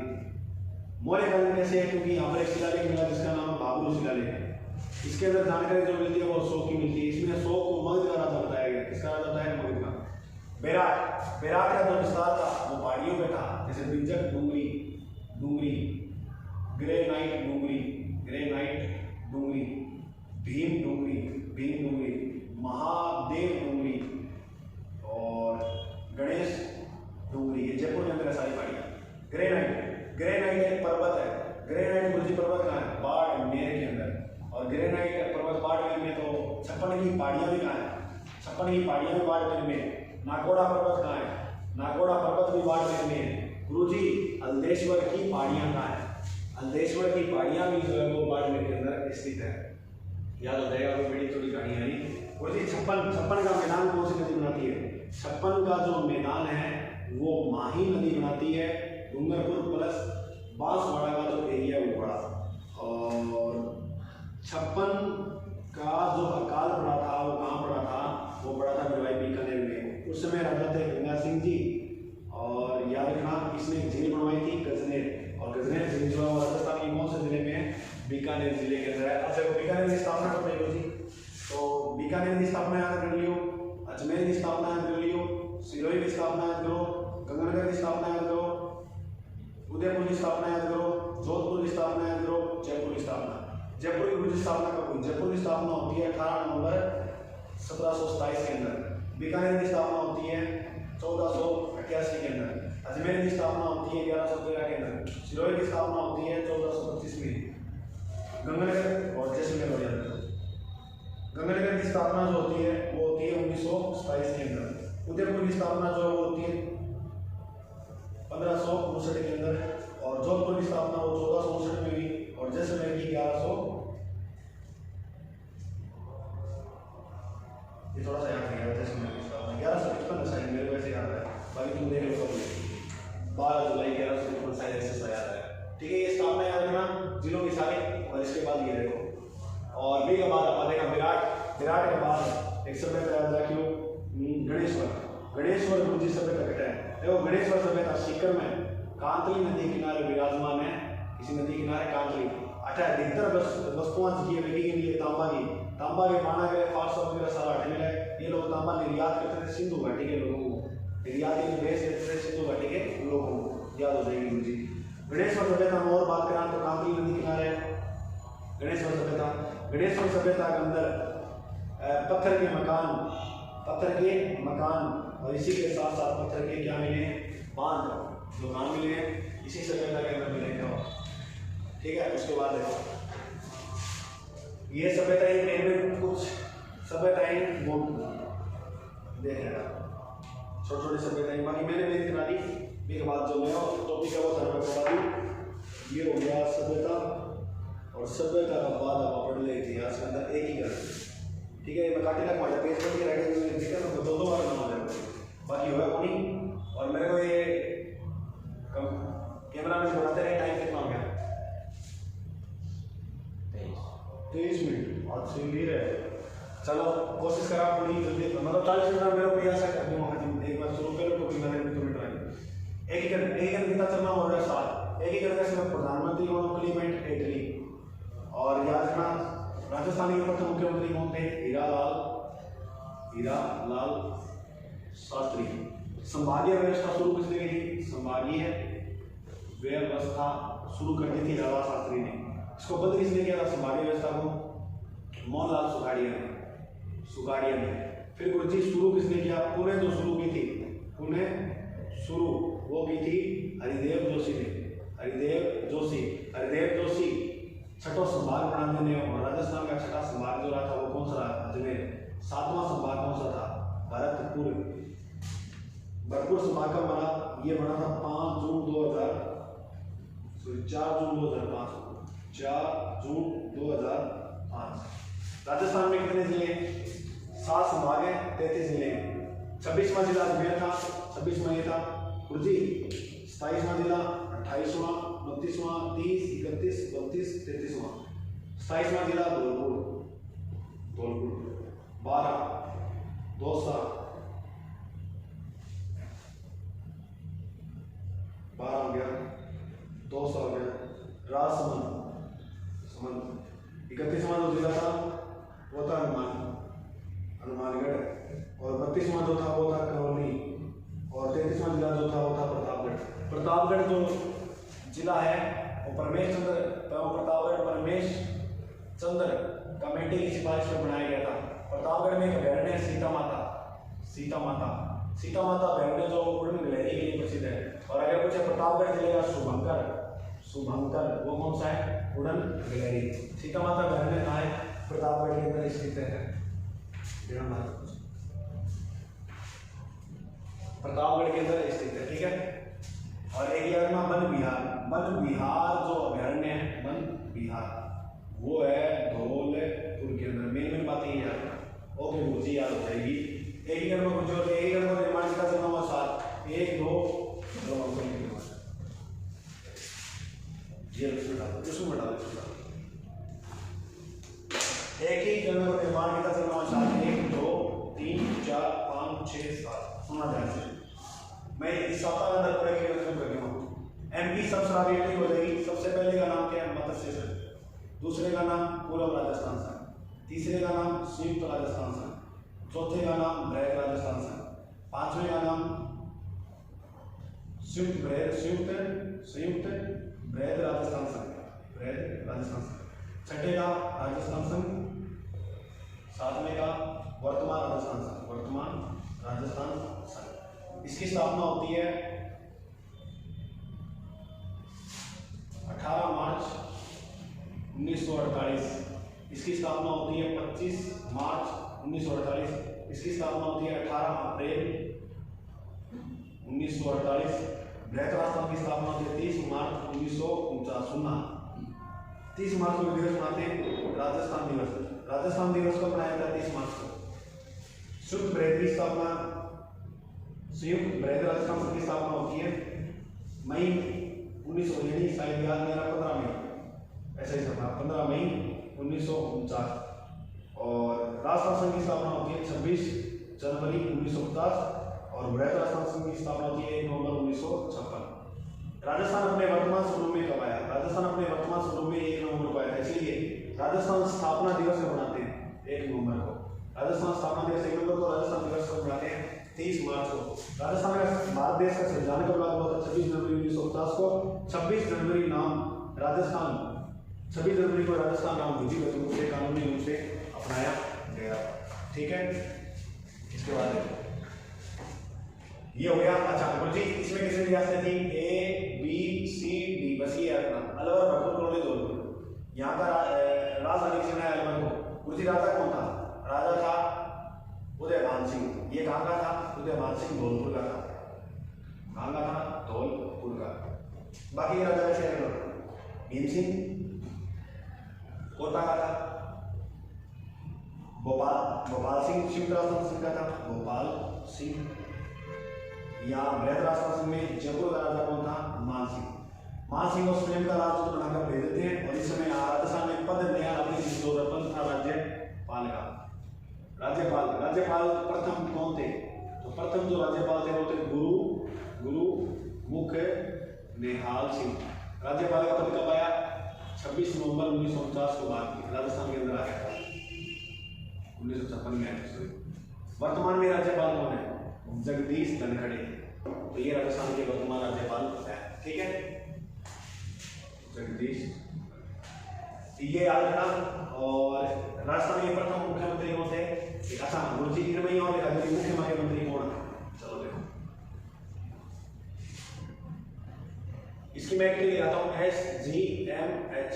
मौर्यकालीन कैसे है? क्योंकि यहाँ पर एक शिलालेख मिला जिसका नाम बाबुल शिलालेख है। इसके अंदर जानकारी जो मिलती है वो अशोक की मिलती है। इसमें अशोक को मगध का राजा बताया गया। किसका राजा बताया? मगध का। बेराट का जो विस्तार था वो पहाड़ियों पे था, जैसे बिंजक डूंगरी, ग्रेनाइट डूंगरी, भीम डूंगरी, महादेव डूंगरी और गणेश डूंगरी। ये जयपुर के अंदर सारी पहाड़ियाँ। ग्रेनाइट गुरुजी पर्वत कहाँ है? बाड़मेर के अंदर। और ग्रेनाइट पर्वत बाड़मेर में। तो 56 की पहाड़ियाँ भी कहाँ है? 56 की पहाड़ियाँ भी बाड़मेर में। नागौड़ा पर्वत कहाँ है? नागौड़ा पर्वत भी बाड़मेर में है। गुरुजी हल्देश्वर की पहाड़ियाँ कहाँ है? हल्देश्वर की पहाड़ियाँ भी जो है वो बाड़मेर के अंदर स्थित है। याद हो जाएगा, वो बड़ी थोड़ी कहानी है। गुरुजी 56 का मैदान कौन सी नदी बनाती है? 56 का जो मैदान है वो माही नदी बनाती है। डूंगरपुर प्लस बांसवाड़ा का जो एरिया है वो बड़ा। और 56 का जो अकाल पड़ा था वो कहाँ पड़ा था? वो पड़ा था भिलवाई बीकानेर में। उस समय राजा थे गंगा सिंह जी। और याद रखना, इसने एक झील बनवाई थी गजनेर। और गजनेर झील जो है राजस्थान के कौन से जिले में? बीकानेर जिले के अंदर है। अच्छा, बीकानेर की स्थापना कब हुई थी? तो बीकानेर की स्थापना याद कर लियो, अजमेर की स्थापना याद कर लियो, सिरोही की स्थापना याद करो, गंगानगर की स्थापना याद करो, उदयपुर की स्थापना याद करो, जोधपुर की स्थापना याद करो, जयपुर की स्थापना। जयपुर की गुरुजी स्थापना कब हुई? जयपुर की स्थापना होती है 18 नवंबर 1727 के अंदर। बीकानेर की स्थापना होती है 1488 के अंदर। अजमेर की स्थापना होती है 1113 के अंदर। सिरोही की स्थापना होती है 1425 में। गंगानगर और जैसलमेर हो जाता है। गंगानगर की स्थापना जो होती है वो होती है 1927 के अंदर। उदयपुर की स्थापना जो है वो होती है 1559 के अंदर। और जोधपुर की स्थापना वो 1459 में हुई। और जैसलमेर की 1100, ये थोड़ा सा याद नहीं है। जैसलमेर की स्थापना 1155 शायद, मेरे को ऐसे याद है, बाकी तुम देख लो। 12 जुलाई 1155 शायद ऐसे याद है। ठीक है, ये स्थापना याद रखना जिलों की सारी। और इसके बाद ये देखो, और भी के बाद अपन देखा विराट के बाद एक सभ्यता याद रखियो, गणेश्वर गुरुजी सभ्यता कटा है। देखो, गणेश्वर सभ्यता सीकर में कांतली नदी किनारे विराजमान है। किसी नदी किनारे कांतली। अच्छा, अधिकतर वस्तुआं की बिकी के लिए तांबा के पाना के फारसा वगैरह सारा हटे मिला है। ये लोग तांबा निर्यात करते थे सिंधु घाटी के लोगों को, निर्यात के लिए बेच देते थे सिंधु घाटी के लोगों को। याद हो जाएगी गुरुजी। गणेश्वर सभ्यता में और बात करें तो कांतली नदी किनारे गणेश्वर सभ्यता के अंदर पत्थर के मकान और इसी के साथ साथ पत्थर के क्या मिले? बांध, दुकान मिले हैं। इसी सभ्यता के अंदर मिलेंगे। ठीक है, उसके बाद देखो, ये सभ्यताएं में कुछ सभ्यताएं वो देख लेना, छोटी सभ्यताएं। बाकी मैंने नहीं करा दी। इसके बाद जो मेरा टॉपिक है वो सर में बता दूँ। ये हो गया सभ्यता। और सभ्यता का बाद आप पढ़ ले इतिहास के अंदर एक ही कर। ठीक है, ये मैं काटे लगा पेज पर के रखे हुए ठीक है, तो दो बार बना देगा, बाकी होगा को नहीं। और मेरे को ये कैमरा में बनाते रहे। टाइम कितना हो गया? 23 मिनट। आज से भी रहे। चलो कोशिश करा पूरी जल्दी, मतलब 40 मिनट मेरे को प्रयास करनी होगा। एक बार शुरू करो तो मैंने मिनट आएंगे। एक ही कितना चलना हो रहा है साथ। एक ही करके से प्रधानमंत्री कौन? क्लीमेंट एटली। और याद रखना, राजस्थान के प्रथम मुख्यमंत्री कौन थे? हीरालाल शास्त्री। संभागीय व्यवस्था शुरू किसने की थी? संभागीय व्यवस्था शुरू कर दी थी हीरालाल शास्त्री ने। इसको बंद किसने किया था संभागीय व्यवस्था को? मोहनलाल सुखाड़िया ने। फिर गुरुजी शुरू किसने किया? पुणे जो शुरू की थी, पुणे शुरू वो की थी हरिदेव जोशी ने। हरिदेव जोशी छठो संभाग बना देने। और राजस्थान का छठा संभाग जो रहा था वो कौन सा रहा? अजमेर। 7वां संभाग कौन सा था? भरतपुर संभाग का बना। ये बना था 4 जून 2005। राजस्थान में कितने जिले हैं? 7 संभाग हैं, 33 जिले हैं। 26वां जिला अजमेर था, 26वां ये था गुरुजी। 27वां जिला, 28वां, 29वां, 30, 31, 32, 33वां। 27वां जिला धौलपुर। 12 दौसा, 12 हो गया, दौसा हो गया, राजसमंद। 31वां जो जिला था वो था हनुमानगढ़। और 32वां जो था वो था करौली। और 33वां जिला जो था वो था प्रतापगढ़ जो जिला है वो प्रतापगढ़ परमेश चंद्र कमेटी की सिफारिश पर बनाया गया था। प्रतापगढ़ में एक बैरन है सीता माता बैरन जो उड़न लहरी के लिए प्रसिद्ध है। और अगर कुछ प्रतापगढ़ जिले का शुभंकर वो कौन सा है? उड़न गिलहरी। सीता माता बहन कहाँ है? प्रतापगढ़ के अंदर स्थित है। प्रतापगढ़ के अंदर स्थित है, ठीक है। और एक यार वन विहार। वन विहार जो अभ्यारण्य है, वन विहार वो है धौलपुर के अंदर। मेन बातें ये याद रखना। ओके मुझे याद हो जाएगी। एक ही नंबर कुछ और, एक नंबर निर्माण का चलना हुआ 7 1 2 ये उसमें बता दो। एक ही नंबर निर्माण का चलना हुआ 7 1 2 3 4 5 6 7। सुना ध्यान से, मैं इस सप्ताह के अंदर पूरे के खत्म कर दूंगा। एमपी सब शराबी हो जाएगी। सबसे पहले का नाम क्या है? मत्स्य संघ। दूसरे का नाम पूर्व राजस्थान संघ। तीसरे का नाम संयुक्त राजस्थान संघ। चौथे का नाम बृहद राजस्थान संघ। पांचवें का नाम संयुक्त बृहद राजस्थान संघ, बृहद राजस्थान संघ। छठे का राजस्थान संघ। सातवें का वर्तमान राजस्थान संघ, वर्तमान राजस्थान संघ। इसकी स्थापना होती है 18 मार्च 1948। इसकी स्थापना होती है 25 मार्च 1948। इसकी स्थापना होती है 18 अप्रैल 1948। बृहद राजस्थान की स्थापना होती है 30 मार्च 1949। 30 मार्च को दिवस मनाते हैं राजस्थान दिवस। राजस्थान दिवस को मनाया जाता है 30 मार्च को। संयुक्त बृहद की स्थापना, संयुक्त बृहद राजस्थान संघ की स्थापना होती है मई 1900 यानी शायद याद मेरा 15 मई, ऐसा ही था 15 मई 1949। और राजस्थान संघ की स्थापना होती है 26 जनवरी 1950। और बृहद राजस्थान संघ की स्थापना होती है 1 नवंबर 1956। राजस्थान अपने वर्तमान स्वरूप में कब आया? राजस्थान अपने वर्तमान स्वरूप में 1 नवंबर को आया था। इसलिए राजस्थान स्थापना दिवस मनाते हैं 1 नवंबर को। राजस्थान स्थापना दिवस 1 नवंबर को, राजस्थान दिवस को मनाते हैं 30 मार्च को। राजस्थान में भारत देश का संविधान कब लागू हुआ था? 26 जनवरी 1950 को। 26 जनवरी नाम राजस्थान, 26 जनवरी को राजस्थान नाम विधिवत रूप से, कानूनी रूप से अपनाया गया, ठीक है। इसके बाद ये हो गया। अच्छा गुरु जी, इसमें कितनी रियासतें थी? A B C D, बस ये रखना। अलवर भरतपुर कॉलोनी धौलपुर। यहाँ का राजधानी किसने बनाया? अलवर को। गुरु जी राजा कौन था? राजा था उदयभान सिंह। ये कहाँ का था? उदयभान सिंह धौलपुर का था। कहाँ का था? धौलपुर का। बाकी ये राजा कैसे है? भीम सिंह कोटा का था। भोपाल सिंह संयुक्त राजस्थान संघ का था, भोपाल सिंह। यहाँ बृहद राजस्थान संघ में जयपुर का राजा कौन था? मान सिंह। मान सिंह को स्वयं का राजदूत बनाकर भेज देते हैं। और इस समय राजस्थान में पद नया पद था राज्यपाल का। राज्यपाल प्रथम कौन थे? तो प्रथम जो राज्यपाल थे वो थे गुरु मुख निहाल सिंह। राज्यपाल का पद कब आया? 26 नवंबर 1949 को बाद राजस्थान के अंदर आया था, 1956 में आया। वर्तमान में राज्यपाल कौन है? जगदीश धनखड़े। तो ये राजस्थान के वर्तमान राज्यपाल है, ठीक है, जगदीश। ये याद रखना। और राजस्थान के प्रथम मुख्यमंत्री कौन थे? अच्छा गुरु जी इनमें और मुख्यमंत्री कौन है? चलो देखो, इसकी मैं क्लियर आता हूँ। SGMH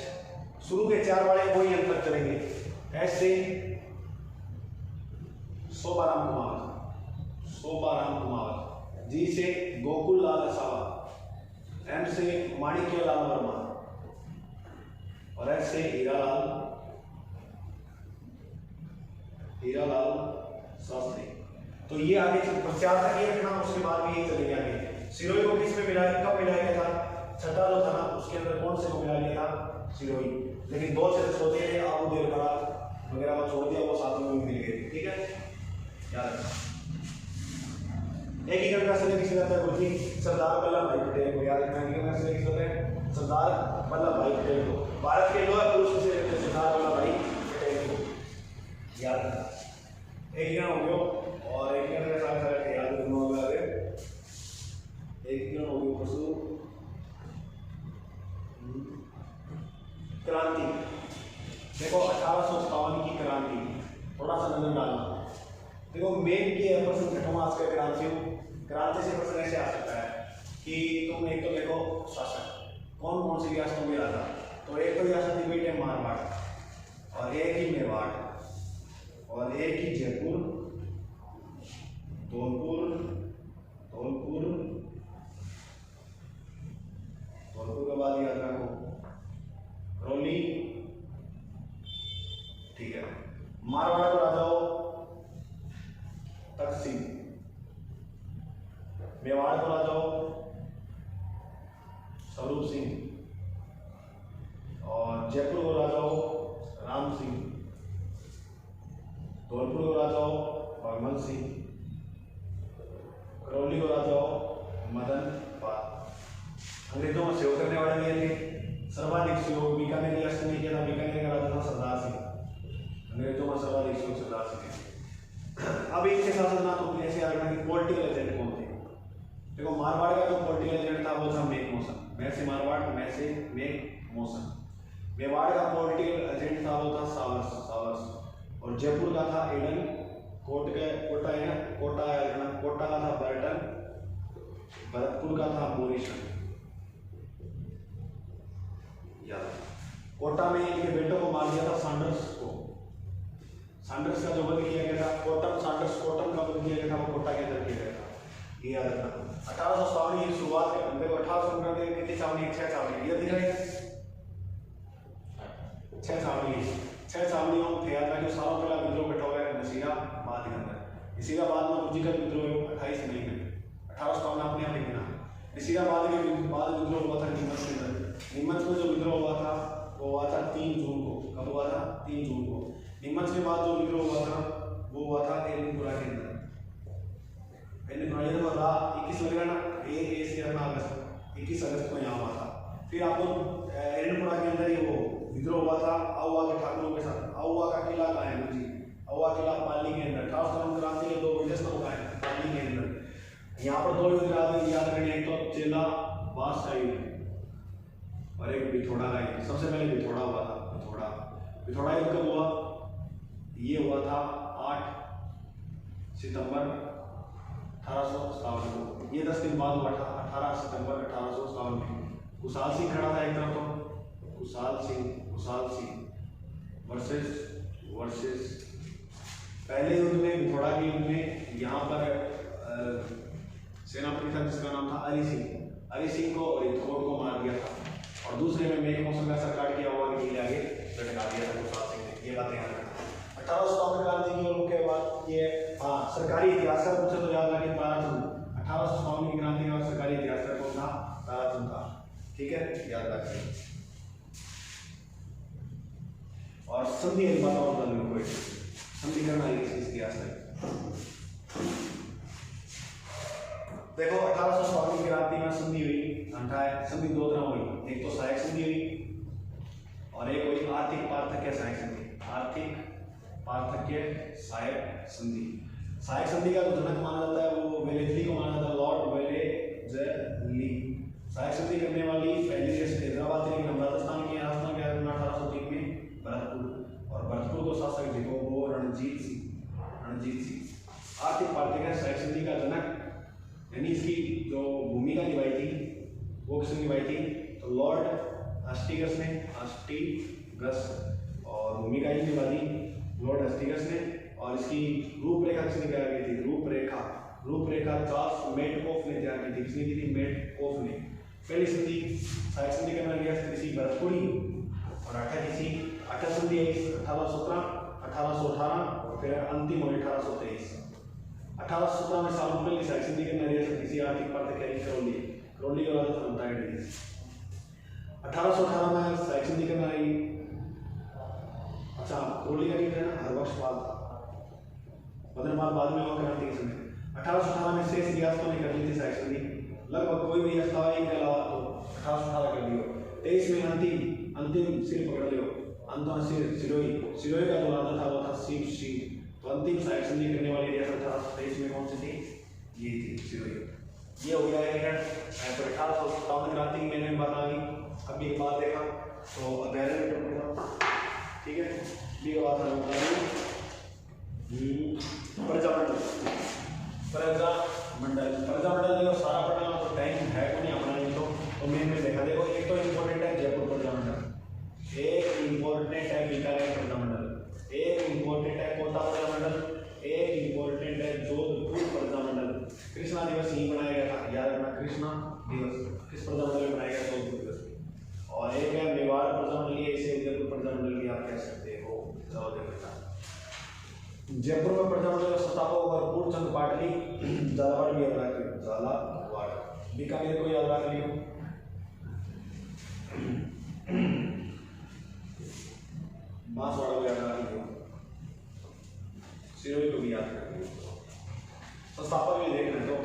शुरू के 4 वाले वही अंतर चलेंगे। S से शोभाराम कुमार, G से गोकुल लाल असावा, M से माणिक्य लाल वर्मा और H से हीरालाल शास्त्री। तो ये आगे प्रचार तक ये रखना, उसके बाद भी ये चलेंगे आगे। सिरोही को किस में मिलाया, कब मिलाया गया था? छठा जो था ना उसके अंदर कौन से को मिलाया गया था? सिरोही। लेकिन 2 से होते थे, आबू देवगढ़ वगैरह को छोड़ दिया, वो साथ में मिल गए, ठीक है, याद रखना। एकीकरण का श्रेय किसे जाता है? गुरु जी सरदार वल्लभ भाई पटेल को। याद रखना एकीकरण का श्रेय किसे जाता है? सरदार वल्लभ भाई पटेल को। भारत के लोह पुरुष से सरदार वल्लभ भाई पटेल को याद रखना। एकीकरण हो गया। और एकीकरण के साथ साथ याद रखना होगा एकीकरण हो गया। पशु क्रांति, देखो 1857 की क्रांति, थोड़ा सा नजर डालना। देखो मेन के प्रश्न घटना आज का क्रांति से प्रश्न ऐसे आ सकता है कि तुम एक तो देखो शासक, कौन कौन सी रियासतों में आता? तो एक तो रियासत थी बेटे मारवाड़, और एक ही मेवाड़, और एक ही जयपुर, धौलपुर के बाद याद रखो करौली। ठीक है, मारवाड़ को राजाओं तख्त सिंह, मेवाड़ को राजाओं स्वरूप सिंह, और जयपुर को राजाओं राम सिंह, धौलपुर को राजाओं भगवंत सिंह, करौली को राजाओं मदन पाल। अंग्रेजों में सहयोग करने वाले ये थे। सर्वाधिक सहयोग बीकानेर रियासत ने किया था, बीकानेर का राजा था सरदार सिंह। अंग्रेजों में सर्वाधिक सहयोग सरदार सिंह ने। अब इनके साथ ना तो ऐसे आगे कि पॉलिटिकल एजेंट कौन थे? देखो मारवाड़ का जो पॉलिटिकल एजेंट था वो था मेघ मौसन, मैं से मारवाड़, मैं से मेघ मौसन। मेवाड़ का पॉलिटिकल एजेंट था वो था सावर्स, और जयपुर का था एडन कोटा का था बर्टन, भरतपुर का था मोरिसन। कोटा में इनके बेटों को मार दिया था सांडर्स को। सांडर्स का जो वध किया गया था, कोटम का वध किया गया था, वो कोटा के अंदर किया गया था, ये याद रखना। 1857 की शुरुआत में देखो 1857 कितनी छावनी? 6 छावनी। ये दिख रहा है 6 छावनियों थे। याद रखिए सालों पहला विद्रोह बैठा हुआ है नसीराबाद के अंदर। नसीराबाद में गुर्जिकर विद्रोह 28 मई में 1857 अपने आप लिखना। नसीराबाद के बाद विद्रोह हुआ था नीमच के अंदर। नीमच में जो विद्रोह हुआ था वो हुआ था 3 जून को। कब हुआ था? 3 जून को। नीमच के बाद जो विद्रोह हुआ था वो हुआ था एलिनपुरा के अंदर। एलिनपुरा ये तो था 21 लगेगा ना, 21 अगस्त को यहाँ हुआ था। फिर आपको एलिनपुरा के अंदर ही वो विद्रोह हुआ था आउवा के ठाकुरों के साथ। आउवा का किला कहाँ है जी? आउवा किला पाली के अंदर। 1857 क्रांति के 2 बड़े स्तंभ कहाँ है? पाली के अंदर। यहाँ पर 2 युद्ध याद रखने, एक तो चेला बादशाही और एक बिथोड़ा का युद्ध। सबसे पहले बिथोड़ा हुआ था। बिथोड़ा युद्ध कब हुआ? ये हुआ था 8 सितंबर 1857 को। ये 10 दिन बाद हुआ था 18 सितंबर 1857 में। कुशाल सिंह खड़ा था एक तरफ, तो कुशाल सिंह वर्सेस पहले युद्ध में, बिथोड़ा के युद्ध में यहाँ पर सेनापति था जिसका नाम था अरी सिंह को और इथकोट को मार दिया था, और दूसरे में मेघ मौसम का सरकार किया हुआ के लिए आगे लटका दिया था कुशाल सिंह ने। ये बातें याद रखना। 1857 क्रांति के बाद ये सरकारी इतिहास का पूछे तो याद रखिए ताराचंद। 1857 की क्रांति का सरकारी इतिहास कौन था? ताराचंद था। ठीक है, याद रखिए। और संधि संधि करना है इस इतिहास में। देखो 1857 की क्रांति में संधि हुई, संधि 2 तरह हुई। एक तो सहायक संधि हुई और एक हुई आर्थिक पार्थक्य सहायक संधि। आर्थिक पार्थक्य सहायक संधि। सहायक संधि का जो जनक माना जाता है वो वेलेस्ली को माना जाता है, लॉर्ड वेलेस्ली। सहायक संधि करने वाली पहली रियासत हैदराबाद थी, लेकिन राजस्थान की राजस्थान के 1803 में भरतपुर, और भरतपुर को शासक थे वो रणजीत सिंह। आर्थिक पार्थक्य सहायक संधि का जनक यानी इसकी जो भूमिका निभाई थी वो किसने निभाई थी? तो लॉर्ड हस्टिंगस ने, और भूमिका ही निभाई लॉर्ड हस्टिंगस ने। और इसकी रूपरेखा किसने तैयार की थी? रूपरेखा चार्ल्स मेडकॉफ ने तैयार की थी। किसने की थी? मेडकॉफ ने। पहली संधि सहायक संधि करने वाली किसी भरतपुरी, और 18 संधि 1817, 1818 और फिर अंतिम हुई 1823। 1817 में सालों पहले सहायक संधि करने वाली किसी आर्थिक पार्थक्य करौली के बाद बनता है। 1818 में सहायक संधि करने वाली, अच्छा करौली का नहीं था, हर वर्ष बाद था, बदरमाल बाद में हुआ क्रांति के समय। 1818 में शेष रियासतों ने कर ली थी सहायक संधि। लगभग कोई भी रियासत एक के अलावा तो 1818 कर लियो। 23 में अंतिम सिर पकड़ लियो, अंतिम सिरोही का जो राजा था वो था शिव। तो अंतिम सहायक संधि करने वाली रियासत 1823 में कौन सी थी? ये थी सिरोही। ये हो गया है 1857 क्रांति की मैंने बात आ गई। अभी एक बात देखा तो अध्ययन, ठीक है, ये बात है प्रजामंडल देखो सारा पढ़ना तो टाइम है को नहीं अपना नहीं तो मेन में देखा। देखो एक तो किस प्रजामंडल में बनाया गया? जोधपुर दिवस में। और एक है मेवाड़ प्रजामंडल, इसे उदयपुर प्रजामंडल भी आप कह सकते हो। जयपुर में प्रजामंडल का संस्थापक और पूर्णचंद पाटली, झालावाड़ भी याद रख लियो, झालावाड़। बीकानेर को याद रख लियो, बांसवाड़ा को याद रख लियो, सिरोही को भी याद रख लियो। संस्थापक भी देख रहे तो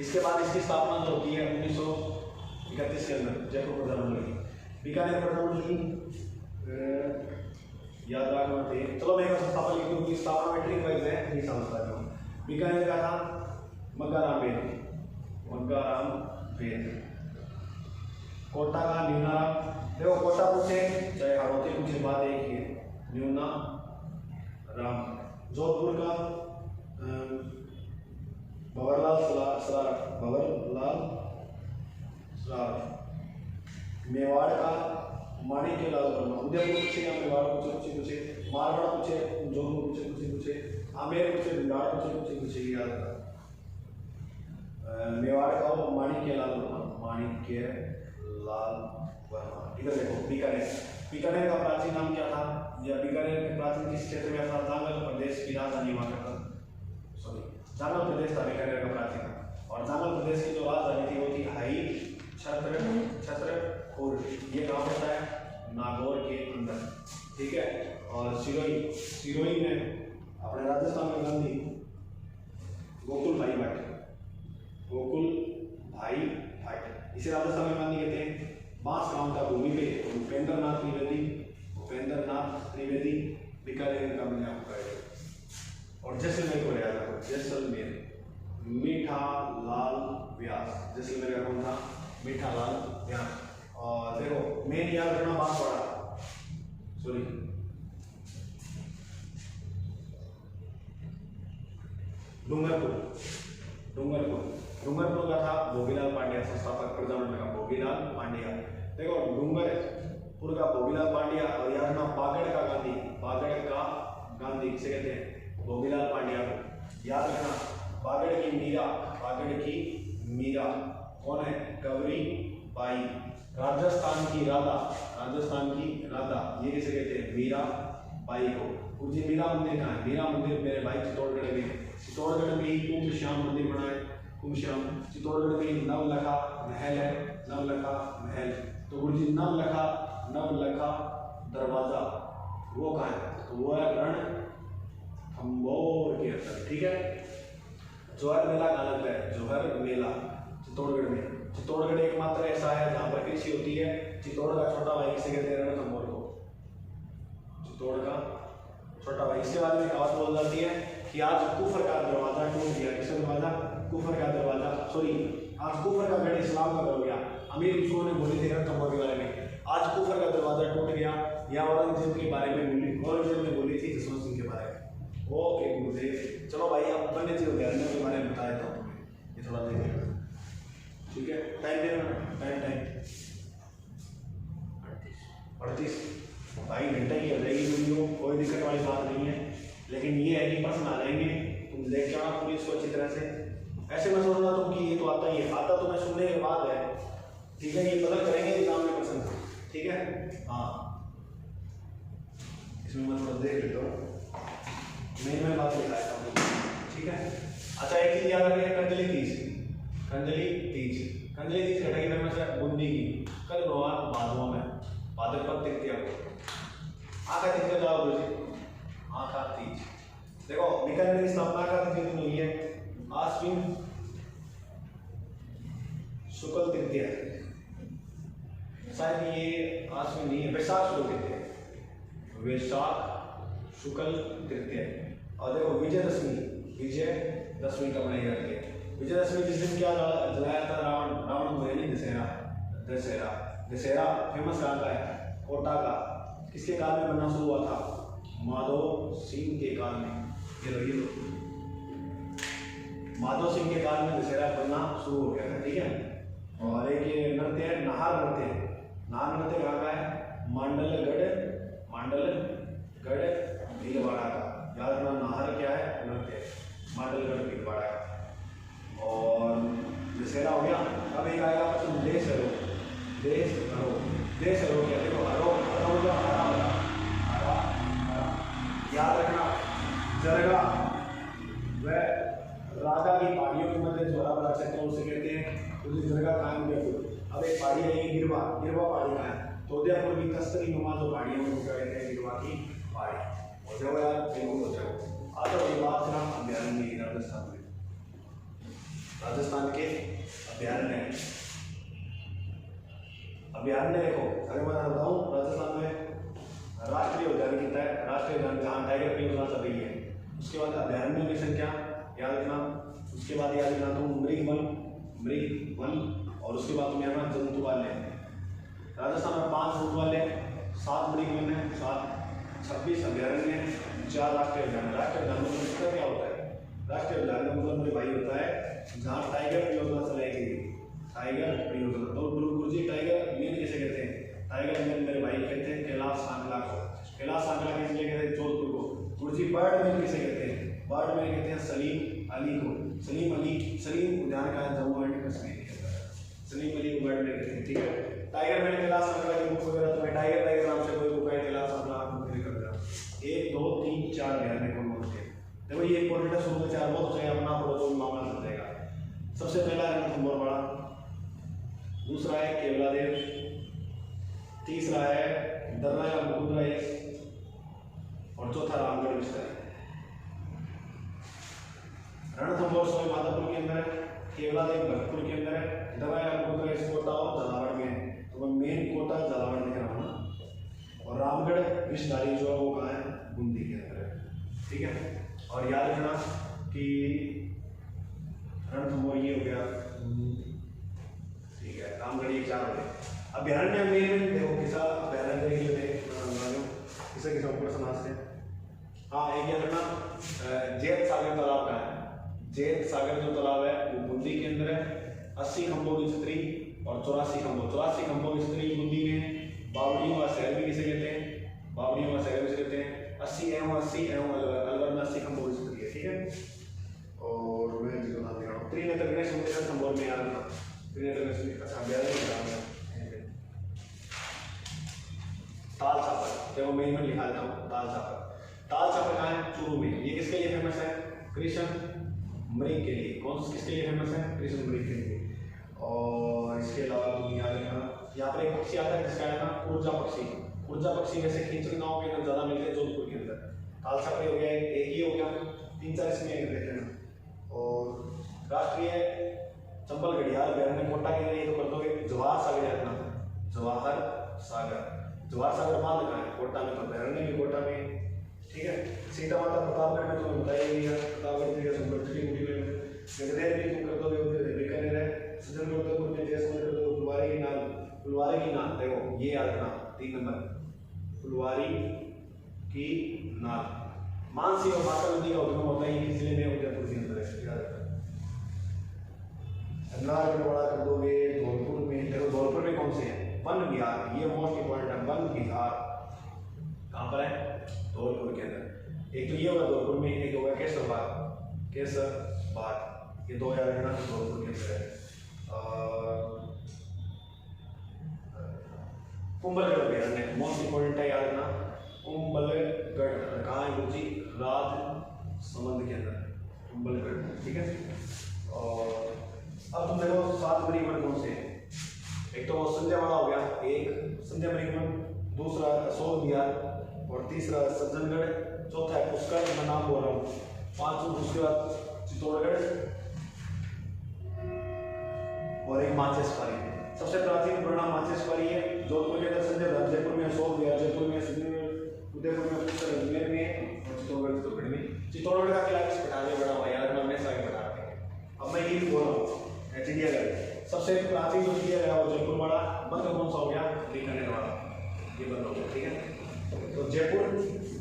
इसके बाद इसकी स्थापना जो होती है 1931 के अंदर जयपुर प्रजामंडल की। बीकानेर प्रजामंडल की याद रखना थे। चलो मैं संस्थापक लिख दूँ कि स्थापना मैट्रिक वाइज है, नहीं समझता हूँ। बीकानेर का था मग्गाराम बेन, मग्गाराम बेन। कोटा का न्यूनाराम, देखो कोटा पूछे चाहे हाड़ौती पूछे, बात एक ही है, न्यूनाराम। जोधपुर का भंवरलाल सराफ, भंवरलाल सराफ। मेवाड़ का माणिक्यलाल वर्मा। उदयपुर पूछे या मेवाड़ पूछे, मारवाड़ पूछे, जोधपुर पूछे, आमेर पूछे, भिंडार पूछे, याद रखना। मेवाड़ का माणिक्यलाल वर्मा, माणिक्यलाल वर्मा। इधर देखो बीकानेर, बीकानेर का प्राचीन नाम क्या था, या बीकानेर के प्राचीन किस क्षेत्र में था? जांगल प्रदेश की राजधानी हुआ करता, सॉरी जांगल प्रदेश था बीकानेर का प्राचीन नाम। और जांगल प्रदेश की जो राजधानी थी वो थी हाई छत्रपुर। ये कहाँ पड़ता है? नागौर के अंदर, ठीक है। और सिरोही में अपने राजस्थान में गांधी गोकुल भाई भाट, इसे राजस्थान में गांधी कहते हैं। बांस गांव का भूमि पे उपेंद्र नाथ त्रिवेदी बीकानेर का मैंने आपको कहा। और जैसलमेर को याद रखो, जैसलमेर मीठा लाल व्यास, जैसलमेर का कौन था? मीठा लाल व्यास। और देखो मेन याद रखना बांसवाड़ा, सॉरी डूंगरपुर का था भोगीलाल पांड्या, संस्थापक प्रजामंडल का भोगीलाल पांड्या। देखो डूंगरपुर का भोगीलाल पांड्या। और याद रखना बागड़ का गांधी किसे कहते हैं? भोगीलाल पांड्या को याद रखना। बागड़ की मीरा कौन है? गौरी बाई। राजस्थान की राधा, ये किसे कहते हैं? मीरा बाई को। जी मीरा मंदिर कहाँ है? मीरा मंदिर मेरे भाई चित्तौड़गढ़ में ही कुंभ श्याम मंदिर बना है, कुंभ श्याम। चित्तौड़गढ़ में नवलखा महल है, तो गुरुजी नवलखा दरवाजा वो कहाँ है? तो वो है रणथंभौर के अंदर, ठीक है। जोहर मेला कहाँ लगता है? जोहर मेला चित्तौड़गढ़ में। चित्तौड़गढ़ एकमात्र ऐसा है जहाँ पर कृषि होती है। चित्तौड़ का छोटा भाई किसे कहते हैं? रणथंभौर को, चित्तौड़ का छोटा भाई। इसके बारे में कहावत बोल जाती है कि आज कुफर का दरवाजा टूट गया। किसका दरवाजा? कुफर का दरवाजा, सॉरी आज कुफर का गढ़ इस्लाम का हो गया। अमीर खुसरो ने बोली थी रणथंभौर के बारे में, आज कुफर का दरवाजा टूट गया। या औरंगजेब के बारे में औरंगजेब ने बोली थी जसवंत सिंह के बारे में। ओके गुरुदेव, चलो भाई अब बनने चाहिए के बारे में बता देता हूँ तुम्हें, ये थोड़ा देखिएगा, ठीक है। टाइम देना, टाइम 38 भाई घंटे की हो जाएगी वीडियो, कोई दिक्कत वाली बात नहीं है। लेकिन ये है कि प्रश्न आ जाएंगे, तुम देख के आना पूरी इसको अच्छी तरह से। ऐसे मैं सोच रहा तुम कि ये तो आता ही है, आता तो मैं सुनने के बाद है, ठीक है। ये बदल करेंगे एग्जाम में प्रश्न, ठीक है। हाँ इसमें मैं थोड़ा देख लेता हूँ, मैं बात दिखाता हूँ, ठीक है। अच्छा एक चीज याद रखिए, कंजली तीज घटाई फेमस है बूंदी की। कल भादों में भाद्रपद तृतीया को आखा तीज का जवाब दीजिए। आखा तीज, देखो बीकानेर की स्थापना आखा तीज में हुई है, आश्विन शुक्ल तृतीया। शायद ये आश्विन नहीं है, वैशाख शुक्ल तृतीया, वैशाख शुक्ल तृतीया। और देखो विजयदशमी का मनाई जाती है। विजयदशमी जिस दिन क्या जलाया था? रावण को, यानी दशहरा फेमस कहाँ का है? कोटा का। किसके काल में बनना शुरू हुआ था? माधव सिंह के काल में। ये लो माधव सिंह के काल में दशहरा बनना शुरू हो गया था, ठीक है। और एक ये नृत्य है नाहर नृत्य कहाँ का है? मांडलगढ़ भीलवाड़ा का। याद रखना नाहर क्या है? नृत्य, मांडलगढ़ भीलवाड़ा का। और दशहरा हो गया, अब एक आएगा प्रश्न देश हरो क्या देखो हरो हरो जो हरा वाला हरा हरा याद रखना जरगा वह राजा की पहाड़ियों के मध्य जो हरा भरा क्षेत्र उसे कहते हैं उसे जरगा कायम किया। अब एक पहाड़ी है गिरवा गिरवा पहाड़ी का है तो उदयपुर की तस्तरी नुमा जो पहाड़ियों में उनका कहते हैं गिरवा की पहाड़ी। हो जाओ यार बिल्कुल हो जाओ। आ जाओ ये बात ना अभ्यारण्य की राजस्थान में राजस्थान के अभ्यारण्य अभ्यारण्य देखो अगर मैं बताऊँ राजस्थान में राष्ट्रीय उद्यान कितना है राष्ट्रीय उद्यान जहाँ टाइगर परियोजना चल रही है उसके बाद अभ्यारण्यों की संख्या याद रखना। उसके बाद याद रखना तुम मृग वन और उसके बाद तुम यहाँ जंतुवालय राजस्थान में 5 जंतुवालय 7 मृग वन है 26 अभ्यारण्य 4 राष्ट्रीय उद्यान। राष्ट्रीय उद्यान में इसका क्या होता है राष्ट्रीय उद्यान का मतलब मेरे भाई होता है जहाँ टाइगर परियोजना चलाई गई टाइगर परियोजना। तो गुरुजी टाइगर मेन किसे कहते हैं टाइगर मेन मेरे भाई कहते हैं कैलाश सांकला को। कैलाश सांकला के इसलिए कहते हैं जोधपुर को। गुरुजी बर्ड मेन किसे कहते हैं बर्ड मेन कहते हैं सलीम अली को। सलीम उद्यान का जम्मू एंड कश्मीर के अंदर सलीम अली को बर्ड मेन कहते हैं। ठीक है टाइगर मेन कैलाश सांकला की बुक वगैरह तुम्हें टाइगर नाम से कोई बुक है कैलाश सांकला कर देना 1 2 3 4 अभ्यारण्य कौन कौन से देखो ये इंपॉर्टेंट है शुरू में 4 बहुत चाहिए अपना पढ़ो तो मामला चल जाएगा। सबसे पहला रणथंभौर बड़ा दूसरा है केवलादेव तीसरा है दर्रा या मुकुंदरा और चौथा रामगढ़ विस्तार। रणथंभौर स्वामी माधोपुर के अंदर है केवलादेव भरतपुर के अंदर है दर्रा या मुकुंदरा कोटा और झालावाड़ में है तो मेन कोटा झालावाड़ दिख रहा हूँ और रामगढ़ विस्तारी जो है वो कहाँ है बूंदी के अंदर है। ठीक है और याद रखना कि रणथंभौर ये हो गया ठीक है रामगढ़ ये 4 हो गए। अभ्यारण्य में देखो किसा अभ्यारण्य के लिए किसे किसा ऊपर समाज से हाँ एक याद रखना जैत सागर तालाब का है। जैत सागर जो तालाब है वो बूंदी के अंदर है 80 खंभों की छतरी और 84 खंभों की छतरी बूंदी में। बावड़ियों का शहर भी किसे कहते हैं बावड़ियों का शहर भी कहते हैं 80 एवं अलवर में 80 खंभों की छतरी है। ठीक है और मैं जिसको नाम दे रहा हूँ त्रिनेत्र गणेश मंदिर रणथंभौर में याद रखना त्रिनेत्र गणेश अच्छा अभ्यारण्य ताल छापर देखो मैं लिखा देता हूँ ताल छापर कहाँ है चूरू में। ये किसके लिए फेमस है कृष्ण मृग के लिए। कौन किसके लिए फेमस है कृष्ण मृग के लिए। और इसके अलावा तुम याद रखना यहाँ पर एक पक्षी आता है जिसका है ना ऊर्जा पक्षी वैसे खींचन गाँव के अंदर ज्यादा मिलते हैं जोधपुर के अंदर। ताल छापर हो गया एक ही हो गया 3-4 इसमें देख लेना। और राष्ट्रीय चंबल घड़ियाल अभ्यारण्य कोटा के लिए तो कर दोगे जवाहर सागर रखना जवाहर सागर बांध कहाँ है कोटा में तो अभ्यारण्य भी कोटा में। ठीक है सीता माता प्रतापगढ़ में तुम्हें बताया गया प्रतापगढ़ में संबलपुर में गगनेर भी तुम कर दोगे उधर बीकानेर है सज्जनगढ़ में जैसलमेर कर दो फुलवारी की नाल देखो ये याद रखना 3 नंबर फुलवारी की नाल। मानसी और माता नदी का उद्गम होता है इस जिले में उदयपुर के अंदर है याद रखना। बड़ा कर दोगे धौलपुर में देखो धौलपुर में कौन से हैं वन विहार ये मोस्ट इंपॉर्टेंट है वन विहार कहाँ पर है धौलपुर के अंदर। एक तो ये होगा धौलपुर में एक होगा केसर बाग ये 2 याद रखना धौलपुर के अंदर है। कुंभलगढ़ अभ्यारण्य मोस्ट इंपॉर्टेंट है याद रखना कुंभलगढ़ कहाँ है गुरुजी राजसमंद के अंदर कुंभलगढ़। ठीक है और अब तुम देखो 7 मृग वन कौन से हैं एक तो संजय वाला हो गया एक संजय मृग वन दूसरा अशोक विहार और तीसरा सज्जनगढ़ चौथा है पुष्कर मैं नाम बोल रहा हूँ 5 उसके बाद चित्तौड़गढ़ और एक माचेसवारी। सबसे प्राचीन पुराना माचेसवारी है जोधपुर के अंदर संजय जयपुर में अशोक विहार जयपुर में उदयपुर में पुष्कर अजमेर में और चित्तौड़गढ़ में। चित्तौड़गढ़ का किला किस प्रकार में बड़ा हुआ यार हमेशा आगे बढ़ा रहे हैं। अब मैं ये बोल रहा हूँ चिड़ियाघर सबसे प्राचीन जो चिड़ियाघर है वो जयपुर वाला बंद कौन सा हो गया बीकानेर वाला ये बंद हो गया। ठीक है तो जयपुर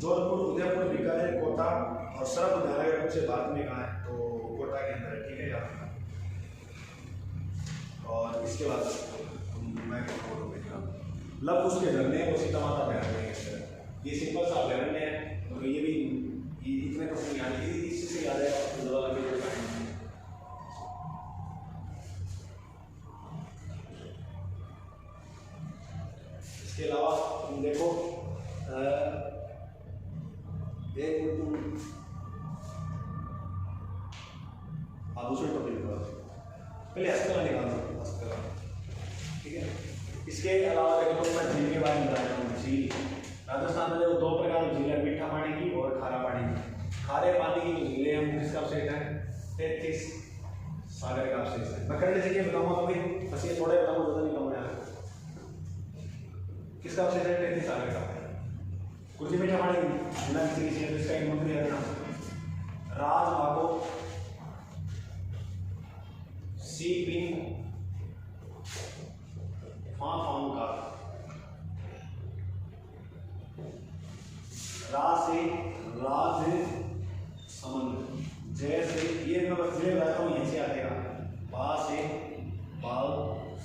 जोधपुर उदयपुर बीकानेर कोटा और सर्व उद्यान से भारत में कहाँ है तो कोटा के अंदर है। ठीक है यार और इसके बाद मैं लव कुश के झरने वो सीता माता अभ्यारण्य है ये सिंपल सा अभ्यारण्य है और ये भी इतने क्वेश्चन याद इसी से याद है। इसके अलावा तुम देखो एक दूसरे टॉपिक पहले हस्तकला निकाल दो, हस्तकला, ठीक है। इसके अलावा देखो तो मैं झील के बारे में बताया हूँ। झील राजस्थान में देखो 2 प्रकार की झील है, मीठा पानी की और खारा पानी की। खारे पानी की जो झीलें हैं किसका अपसेट है 33 सागर का अपसेट है। मैं करने से बताऊंगा अभी, बस ये थोड़े बताऊंगा, ज़्यादा नहीं बताऊंगा यार। किसका अपसेट है 33 सागर का। कुछ मीठा पानी बिना किसी चीज इसका एक मंत्री है ना, राज भागो सी पिन फां का रा से राज समंद, जैसे ये मैं बस ये बताता हूँ, यहीं से आएगा। बा से बाल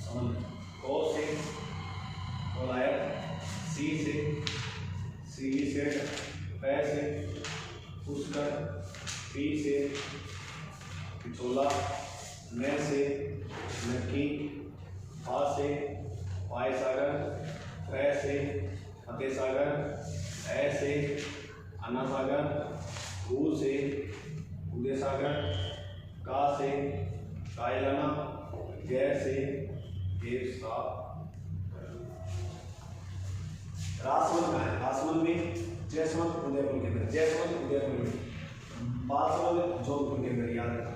समंद, को से कोलायत, सी से सीली से, पै से पुष्कर, पी से पिछोला, न से नक्की, फा से पाय सागर, फै से फतेह सागर, ऐ से अन्ना सागर, ऊ से उदय सागर, का से कायलाना, गै से देव सा। राजसमंद कहाँ है? राजसमंद में जयसमंद उदयपुर के अंदर, जयसमंद उदयपुर में, बालसमंद जोधपुर के अंदर, याद रखना।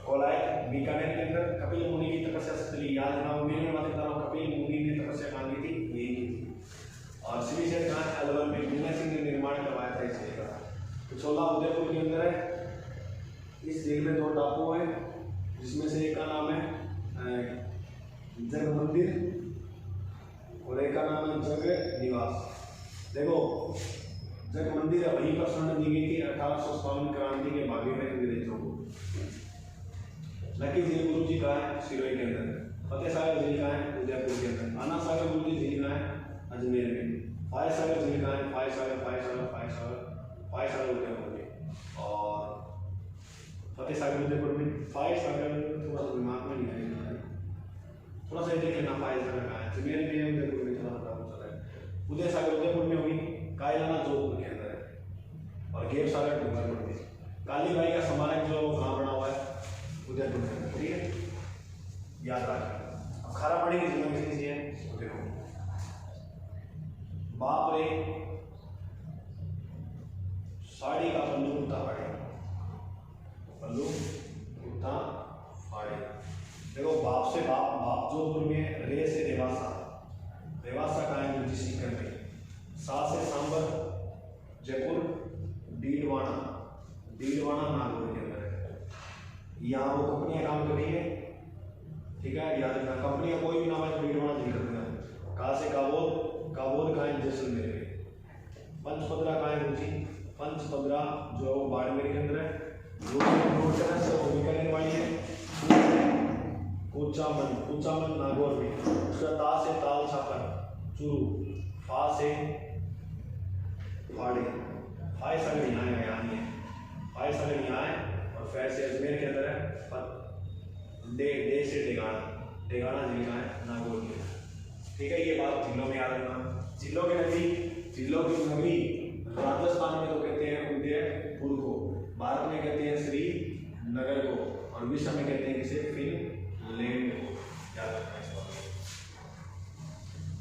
कोलायत बीकानेर के अंदर, कपिल मुनि की तपस्या स्थली, याद रखना। मैंने बात बता रहा हूँ, कपिल मुनि ने तपस्या कहाँ की थी, यही की थी। और श्रीशैल कहाँ है? अलवर में, मीना सिंह ने निर्माण करवाया था इस झील का। पिछोला उदयपुर के अंदर है। इस झील में 2 टापू हैं, जिसमें से एक का नाम है जग मंदिर और एक का नाम है जग निवास। देखो जग मंदिर है, वहीं पर स्वर्ण दी गई थी 1857 क्रांति के भाग्य अंग्रेजों को। नक्की झील गुरु जी कहाँ है? सिरोही के अंदर। फतेह सागर झील कहाँ है? उदयपुर के अंदर। अन्ना सागर गुरु जी झील कहाँ है? अजमेर में। फाय सागर झील कहाँ है? फाय सागर उदयपुर में। और फतेह सागर उदयपुर में। फाय सागर थोड़ा सा दिमाग में नहीं आएगा, थोड़ा सा देख लेना। फाय सागर कहाँ है? अजमेर में, उदयपुर में, थोड़ा सा चला है। उदय सागर उदयपुर में होगी, कायलाना जोधपुर के अंदर है, और गेव सागर डूंगरपुर में। कालीबाई का स्मारक जो कहाँ बना हुआ है? उदयपुर के अंदर, ठीक है, याद रखना। अब खारा पानी की झीलें कितनी है देखो। बाप रे साड़ी का पल्लू कुत्ता फाड़े, पल्लू कुत्ता फाड़े। देखो बाप से बाप जोधपुर में, रे से देवासा, देवासा कहाँ है? गुरुजी सीकर में। सा से सांबर जयपुर, डीडवाना, डीडवाना नागौर के अंदर है। यहाँ वो कंपनियां काम कर रही है, ठीक है, याद रखना। कंपनियां कोई भी नाम है तो डीडवाना झील कर देना। कहाँ से काबोल, काबोल कहाँ है? जैसलमेर में। पंचपदरा कहाँ है गुरुजी? पंचपदरा जो बाड़मेर के अंदर है। वो बीकानेर वाली है। कुचामन, कुचामन नागौर में। उसका ता से ताल छापर चूरू, फा से फाड़े, फाय सागर यहाँ है, यहाँ नहीं है, फाय सागर यहाँ है, और फै से अजमेर के अंदर है। डे से डेगाना, डेगाना झील कहाँ है? नागौर में, ठीक है। ये बात झीलों में याद रखना। झीलों की नगरी राजस्थान में तो कहते हैं उदयपुर को, भारत में कहते हैं श्रीनगर को, और विश्व में कहते हैं किसे? फिनलैंड को। याद रखना इस बात को।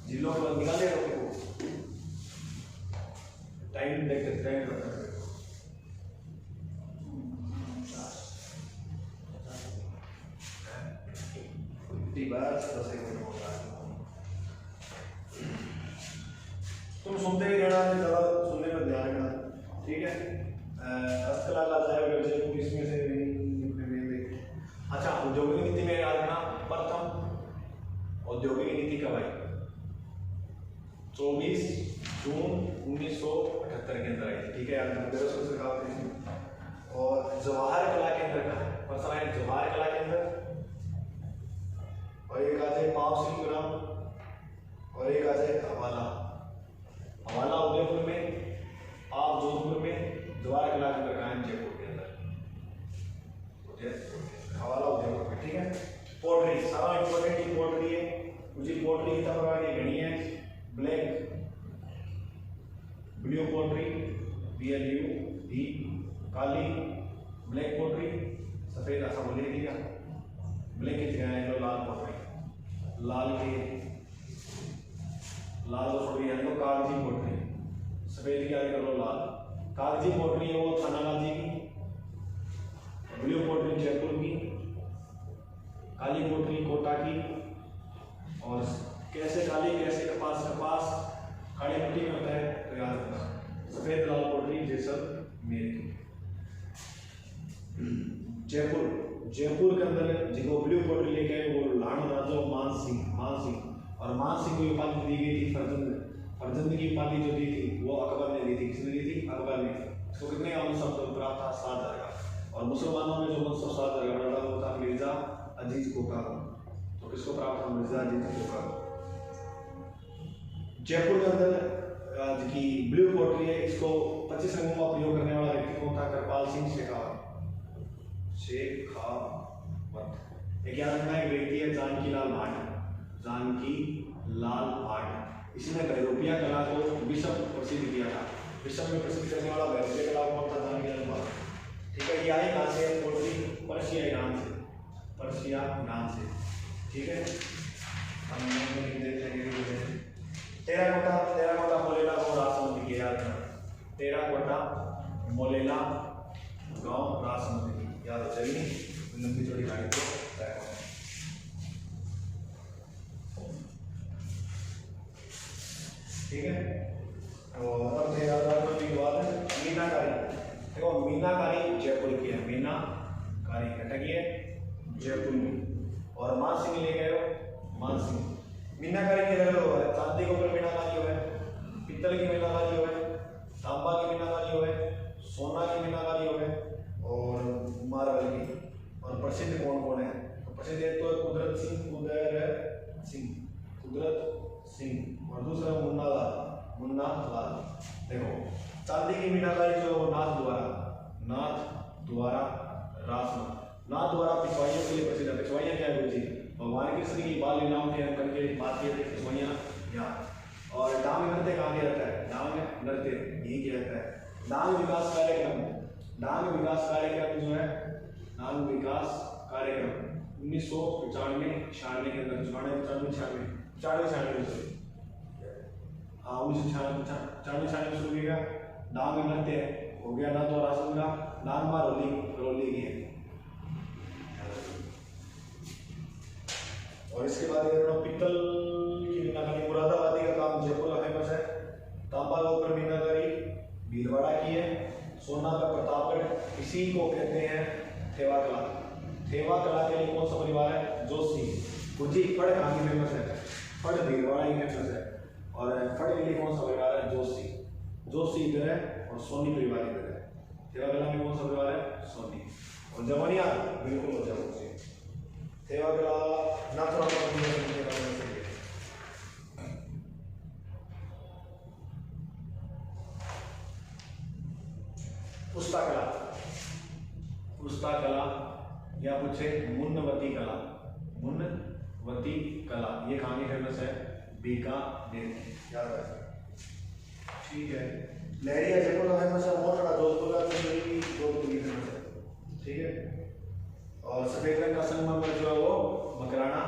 झीलों को निकाले को टाइम देखते टाइम करते तुम सुनते ही रहना, ज़्यादा सुनने पर ध्यान रखना, ठीक है। हस्तकला का इसमें से अच्छा, औद्योगिक नीति में याद रखना। प्रथम औद्योगिक नीति कब आई? 24 जून 1978 के अंदर आई थी, ठीक है यार। और जवाहर कला केंद्र कहाँ है? पर्सन है जवाहर कला केंद्र, और एक आ जाए पाव सिंह, और एक आ जाए हवाला। हवाला उदयपुर में, आप जोधपुर में, जवाहर कला केंद्र कहाँ है? जयपुर के अंदर, हवाला उदयपुर में, ठीक है। पोट्री, सारा इंपॉर्टेंट ही पोट्री है। मुझे पोट्री कितना प्रकार की घड़ी है, BLUE, काली, ब्लैक पोट्री, सफेद ऐसा बोले दिया, ब्लैक की जगह है लाल पोट्री, लाल को छोड़िए तो कागजी पोट्री, सफेद की आगे करो लाल, कागजी पोट्री है वो थानागाजी की, ब्लू पोट्री जयपुर की, काली पोट्री कोटा की, और कैसे काली कैसे कपास काली मिट्टी में होता है तो याद रखना, सफेद लाल पोट्री जैसलमेर की। जयपुर के अंदर जिनको ब्लू पोट्री लेके आए वो लाण राजा मान सिंह, और मान सिंह को उपाधि दी गई थी फरजंद की उपाधि जो दी थी वो अकबर ने दी थी। किसने दी थी? अकबर ने। इसको कितने मनसब प्राप्त था? 7 दरगाह। और मुसलमानों में जो मनसब 7 दरगाह डाला वो था मिर्जा अजीज कोका। तो किसको प्राप्त था? मिर्जा अजीज कोका। जयपुर के अंदर की ब्लू पोट्री है, इसको 25 रंगों का प्रयोग करने वाला व्यक्ति कौन था? कृपाल सिंह शेखावत। एक याद रखना एक व्यक्ति है जानकी लाल भाट। इसने भैरोपिया कला को विश्व प्रसिद्ध किया था। विश्व में प्रसिद्ध करने वाला भैरोपिया कला कौन था? जानकी लाल भाट। ठीक है, ये आई कहाँ से? पोट्री पर्शिया ईरान से। ठीक है, हम टेराकोटा मोलेला गाँव राजसमंद की याद रखना। टेराकोटा मोलेला गाँव राजसमंद की याद हो जाएगी। लंबी चौड़ी गाड़ी को ठीक है। और अब मीनाकारी। देखो मीनाकारी जयपुर की है, मीनाकारी कटक है जयपुर में। और मान सिंह ले गए हो, मान सिंह मीनाकारी के जगह हुआ है। चांदी के ऊपर मीनाकारी हुआ है, पित्तल की मीनाकारी हुआ है, तांबा की मीनाकारी हुआ है, सोना की मीनाकारी हुआ है और मार्बल की। और प्रसिद्ध कौन कौन है? तो प्रसिद्ध एक तो कुदरत सिंह और दूसरा मुन्ना लाल। देखो चांदी की मीनाकारी जो नाथ द्वारा पिछवाइयों के लिए प्रसिद्ध है। पिछवाइयाँ क्या है गुरु जी? भगवान कृष्ण की बाल लीलाओं के अंकन के बात किए थे पिछवाइयाँ यहाँ। और डांग नृत्य कहाँ किया जाता है? डांग नृत्य यही किया जाता है। डांग विकास कार्यक्रम जो है, डांग विकास कार्यक्रम 1995-96 के अंदर 1996 में शुरू किया। डांग नृत्य हो गया ना तो रासन का डांग मार रोली की है। और इसके बाद पित्तल की मीनाकारी मुरादाबादी का काम जयपुर का फेमस है। तांबा के ऊपर मीनाकारी भीलवाड़ा की है। सोना का प्रतापगढ़, इसी को कहते हैं थेवा कला। थेवा कला के लिए कौन सा परिवार है? जोशी। गुजी फड़ कहाँ की फेमस है? फड़ भीलवाड़ा की फेमस है। और फड़ के लिए कौन सा परिवार है? जोशी इधर है और सोनी परिवार इधर है। थेवा कला में कौन सा परिवार है? सोनी। और जमनिया बिल्कुल हो जाओ। थेवा कला नाथुराम पुस्ता कला या पूछे मुन्नवती कला, ये कहानी फेमस है? बीकानेर। याद रखना, ठीक है। लहरिया जयपुर का फेमस है। मोरखड़ा जोधपुर का जोधपुर की फेमस है। ठीक है। और सफेद रंग का संगमरमर जो है वो मकराना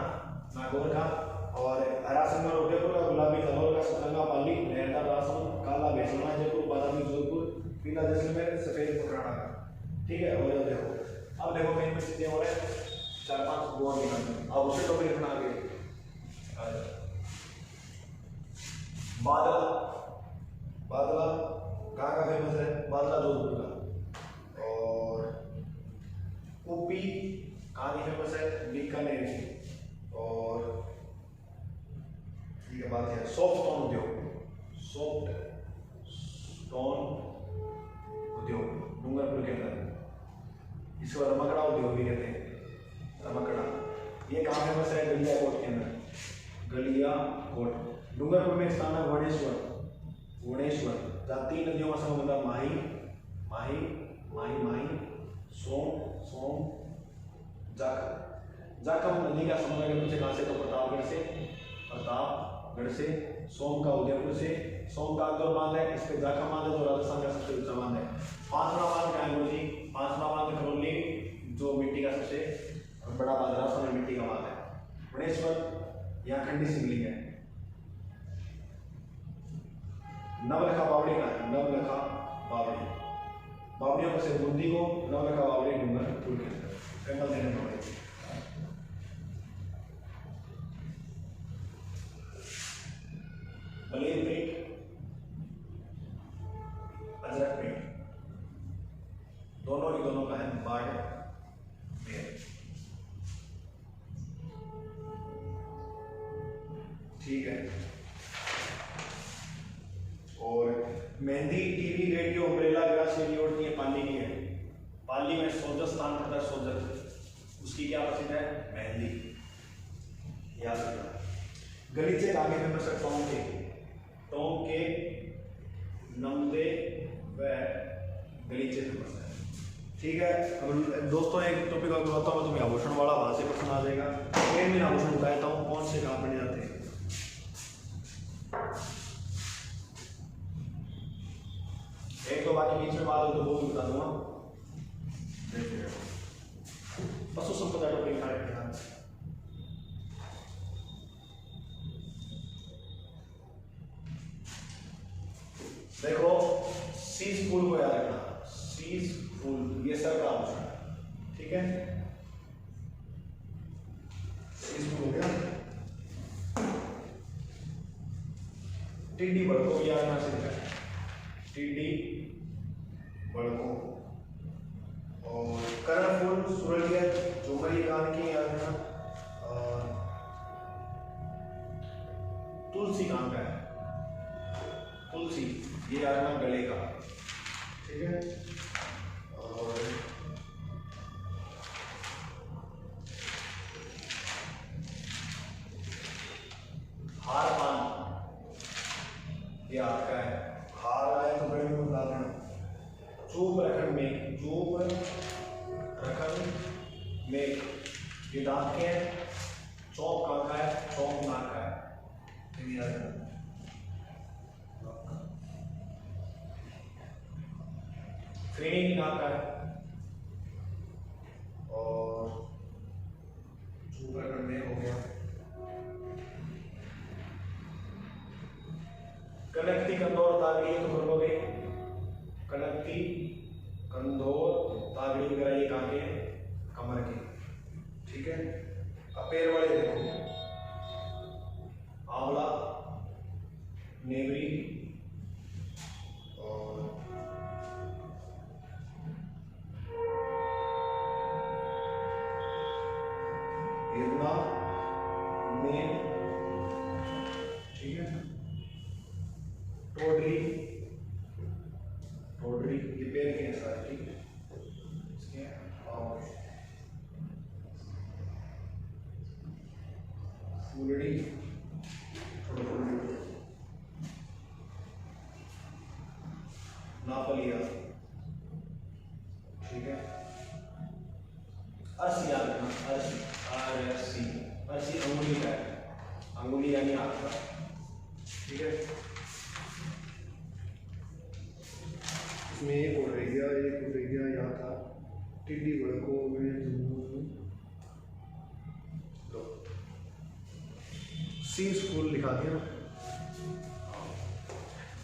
नागौर का। और हरा संगमरमर उदयपुर का, गुलाबी लाहौर का, सतरंगा पाली, लहरदार राजसमंद, काला भैसोना जयपुर, बादामी जोधपुर, पीला जैसलमेर, सफेद मकराना का। ठीक है। और देखो अब देखो मेन में चीजें हो रहे हैं 4-5 गोवा निकालने। अब उसे टॉपिक लिखना आगे। बादला कहाँ का फेमस है? बादला जोधपुर का। और ऊपी कहाँ की फेमस है? बीकानेर की। और ठीक है, बात है सॉफ्ट स्टोन उद्योग डूंगरपुर के अंदर। इसको रमकड़ा उद्योग भी कहते हैं। रमकड़ा ये कहाँ फेमस है? गलियाकोट के अंदर। गलियाकोट डूंगरपुर में स्थान है वणेश्वर। जहाँ 3 नदियों का संगम होता है, माही, सोम, जाखम नदी का संगम है पीछे कहाँ से? तो प्रतापगढ़ से। गढ़ से, सोम का उदयपुर से, सोम का अकबर बांध है, इस पे जाखा बांध है जो राजस्थान का सबसे ऊंचा बांध है। पांचवा बांध क्या है गुरुजी? पांचवा बांध करौली जो मिट्टी का सबसे बड़ा बांध है, राजस्थान में मिट्टी का बांध है। गणेश्वर यहाँ खंडी शिवलिंग है। नवलखा बावड़ी का है, नवलखा बावड़ी, बावड़ियों में से बूंदी को नवलखा बावड़ी डूंगर फूल के टेम्पल देने पड़ेगी। बलेर पेट, अजरक पेट, दोनों ही दोनों का है बाढ़ में। ठीक है। और mehndi, TV, radio, umbrella, grass, radio ये पाली की है। पाली में सोजत स्थान पड़ता है, सोजत, उसकी क्या प्रसिद्ध है? मेहंदी, याद रखना। गलीचे का आगे फेमस है टोंक के, टोंक के नमदे व गलीचे फेमस है। ठीक है। अब दोस्तों एक टॉपिक और बताता हूँ तुम्हें, आभूषण वाला, वहां से प्रश्न आ जाएगा। एक दिन आभूषण बताता हूँ कौन से कहाँ पढ़े जाते हैं। एक तो बाकी बीच में बात हो तो वो भी बता दूंगा। पशु संपदा टॉपिक का ध्यान। देखो सीज फूल को याद रखना, सीज फूल ये सर का आभूषण है। ठीक है, सीज फूल हो गया। टिड्डी बड़को याद रखना सीखा, टिड्डी बड़को। और करण फूल, सूरलिया, झुमरी कान की याद रखना। और तुलसी कहाँ का है? तुलसी ये याद रखना गले का। ठीक है। और हार पान ये आपका है। हार आए तो बड़े में बता देना। चूप रखन में, चूप रखन में ये दांत के हैं। चौक कहाँ का है? चौक नाक का है। याद रखना। फ्रेनी नाक का है। और चूप रखन में हो गया। कनकती, कंदौर, तागड़ी तो कर लोगे। कनकती, कंदौर, तागड़ी वगैरह ये कहाँ के हैं? कमर के। ठीक है। अब पैर वाले देखो, आंवला, नेवरी और हिरना, मेन। ठीक है। टोडरी, टोडरी ये पैर के हैं सारे। ठीक है। इसके और फूलड़ी, नापलिया। ठीक है। अर्शी याद रखना, अर्शी, RSC, अर्शी अंगुली का है, अंगुली यानी हाथ का। ठीक है। इसमें एक और रह गया, एक और रह गया, यहाँ था टिड्डी बड़को। सीज फूल लिखा दिया।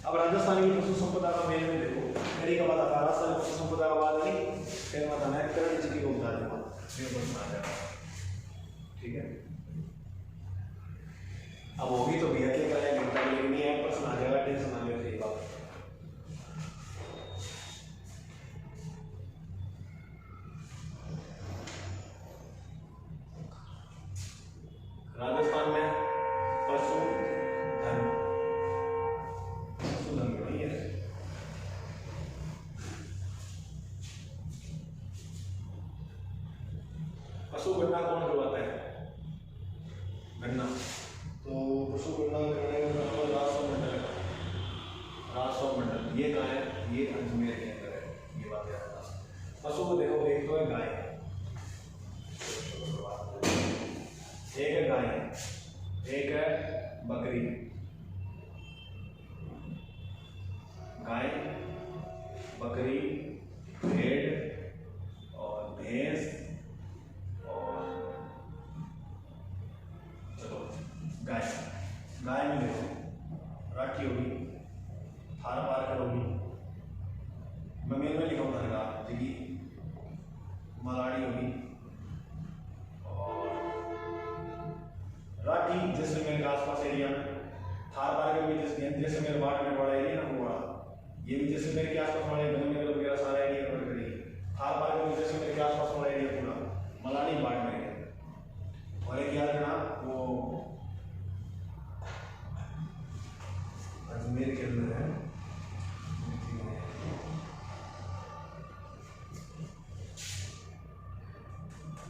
अब राजस्थान की पशु संपदा का मेल में देखो, कड़ी का बात राजस्थान पशु संपदा का बात नहीं, फिर बताना है करण जी की बता देगा, फिर बता देगा। ठीक है। अब होगी तो भैया क्या करें, घंटा लेनी है, प्रश्न आ जाएगा, टेंशन आ जाएगी। बात राजस्थान में पशुधन, पशुधन नहीं है। पशु गणना कौन करवाता है? गणना तो पशु गणना करने का मतलब राजस्व मंडल है। राजस्व मंडल ये कहाँ है? ये अजमेर के अंदर है। ये बात याद रखना। पशु को देखो, एक तो है गाय, एक है गाय, एक है बकरी, गाय, बकरी, भेड़ और भैंस और चलो गाय। गाय में देखो राठी होगी, थार पारकर होगी, मैं मेल में लिखा हूँ जी, मलाड़ी होगी और राठी जैसलमेर के आसपास एरिया में, थार पारकर भी जैसलमेर बाट में बड़ा एरिया ना वो बड़ा, ये भी जैसलमेर के आसपास वाले गंगनगर वगैरह सारा एरिया कवर करेगी। थार पारकर भी जैसलमेर के आसपास वाला एरिया पूरा, मलाड़ी बाट में एरिया। और एक याद रखना वो अजमेर के अंदर है,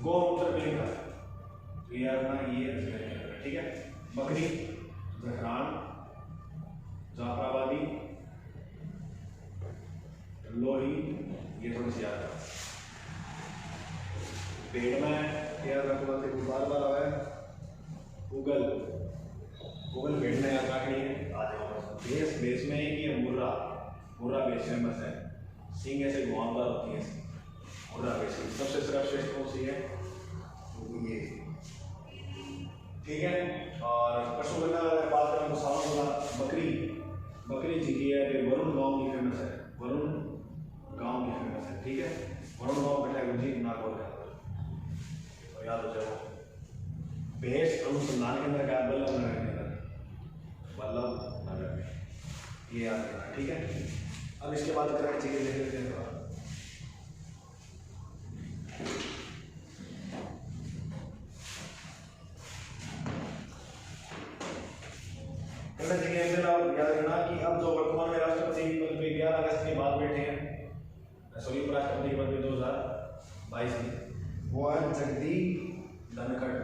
गौमूत्र मिल का तो ये अजमेर के अंदर, ठीक है। बकरी, जहरान, जाफराबादी, लोही, ये थोड़ी सी याद है। पेड़ में याद रखना तो बार बार आया गूगल, गूगल पेड़ में याद रखनी है। आ जाओ बेस, बेस में एक ये मुर्रा, मुर्रा बेस फेमस है, सिंग ऐसे घुमावदार होती है, मुर्रा बेस सबसे सर्वश्रेष्ठ कौन सी है ये, ठीक है। और पशुधन बात करें तो सामने बकरी, बकरी जी की है वरुण गांव की फेमस है, वरुण गांव की फेमस है, ठीक है। वरुण गांव बेटा गुजरी नागौर के अंदर, तो याद हो जाओ। भैंस अनुसंधान के अंदर क्या, बल्लभ नगर के अंदर, बल्लभ नगर में, ये याद रखना, ठीक है। अब इसके बाद करें चीजें देख लेते हैं। याद रखना कि अब जो वर्तमान में राष्ट्रपति पद पे 11 अगस्त के बाद बैठे हैं, सॉरी उपराष्ट्रपति के पद पे 2022 में, वो है जगदीप धनखड़।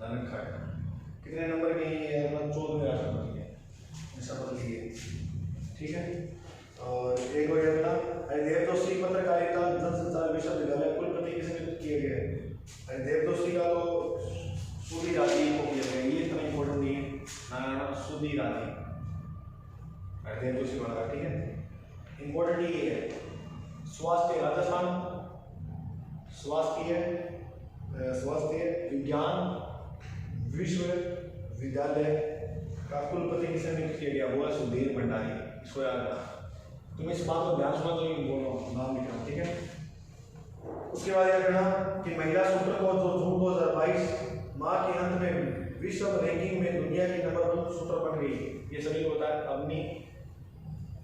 धनखड़ कितने नंबर के हैं? 14वें राष्ट्रपति है, शपथ ली है, ठीक है। और एक और याद रखना हरिदेव जोशी पत्रकारिता जनसंचार विश्वविद्यालय कुलपति किसे नियुक्त किए गए? हरिदेव जोशी का तो सूदी राजी को किया गया, ये इतना इंपॉर्टेंट नहीं है ना, सूदी राजी हरिदेव जोशी वाला, ठीक है। इंपॉर्टेंट ये है स्वास्थ्य, राजस्थान स्वास्थ्य विज्ञान विश्वविद्यालय का कुलपति किसे नियुक्त किया गया? वो है सुधीर भंडारी, इसको याद रखना। तुम इस बात को ध्यान सुना तो बोलो, नाम लिख रहा, ठीक है। उसके बाद याद रखना कि महिला सूत्र को जो जून 2022 माह के अंत में विश्व रैंकिंग में दुनिया की नंबर 1 शूटर बन गई, ये सभी को होता है अवनी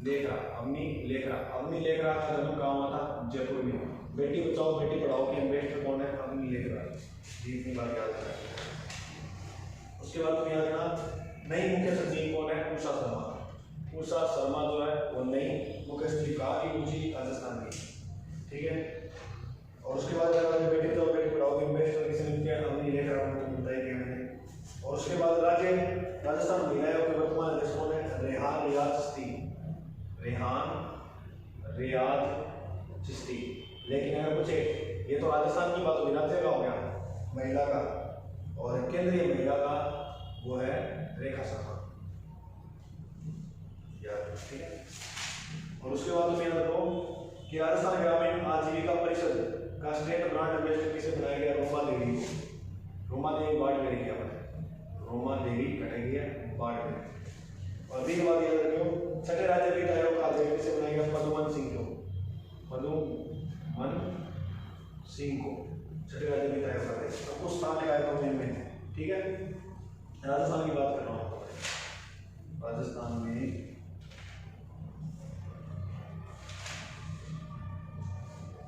लेखरा। अवनी लेखरा का जन्म कहाँ हुआ था? जयपुर में। बेटी बचाओ बेटी पढ़ाओ के एम्बेसडर कौन है? अवनी लेखरा, जी इतनी बात याद रखना। उसके बाद तुम याद रखना नई मुख्य सचिव कौन है? उषा शर्मा। उषा शर्मा जो है वो नई मुख्य सचिव, कहा की ऊंची राजस्थान की, ठीक है। और उसके बाद बेटी बचाओ बेटी पढ़ाओ के एम्बेसडर किसे मिलते हैं? अवनी लेखरा, बताई गया मैंने। और उसके बाद राजस्थान महिला आयोग के वर्तमान अध्यक्ष कौन है? रेहान रियाज चिश्ती। लेकिन अगर पूछे ये तो राजस्थान की बात होगी, राज्य का हो गया महिला का, और केंद्रीय महिला का वो है रेखा शर्मा, ठीक है। और उसके बाद तुम याद रखो कि राजस्थान ग्रामीण आजीविका परिषद का स्टेट ब्रांड एम्बेसडर किसे बनाया गया? रोमा देवी को। रोमा देवी बाढ़ में रही है, रोमा देवी कटेगी है बाढ़ में। और भी बात याद रखियो छठे राज्य वित्त आयोग का अध्यक्ष किसे बनाया गया? पदुमन सिंह को। पदुमन सिंह को छठे राज्य वित्त आयोग का अध्यक्ष। अब कुछ स्थान लगाए तो में, ठीक है। राजस्थान की बात कर रहा हूँ, राजस्थान में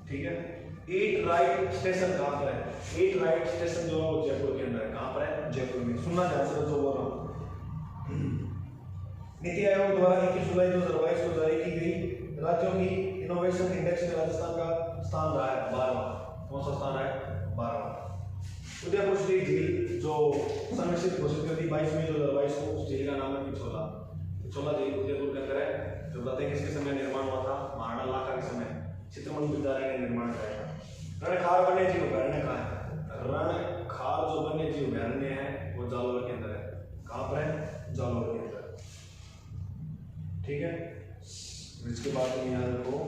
ठीक है। ईट राइट स्टेशन कहाँ पर है? ईट राइट स्टेशन जो है जयपुर के अंदर है। कहाँ पर है? जयपुर में। सुनना ध्यान से जो बोल रहा हूँ। नीति आयोग द्वारा 21 जुलाई 2022 को जारी की गई राज्यों की इनोवेशन इंडेक्स में राजस्थान का स्थान रहा है 12वां। कौन सा स्थान है? 12वां। उदयपुर श्री झील जो संरक्षित घोषित कर दी 22 मई 2022 को, उस झील का नाम है पिछोला। पिछोला झील उदयपुर के अंदर है, जो बताते हैं किसके समय निर्माण हुआ था? महाराणा लाखा के समय चित्रमंड विद्यालय ने निर्माण कराया था। रणखार वन्य जीव अभ्यारण्य कहाँ है? रणखार जो वन्य जीव अभ्यारण्य है वो जालोर के अंदर है। कहाँ पर है, जालौर के अंदर। ठीक है, इसके बाद तुम याद रखो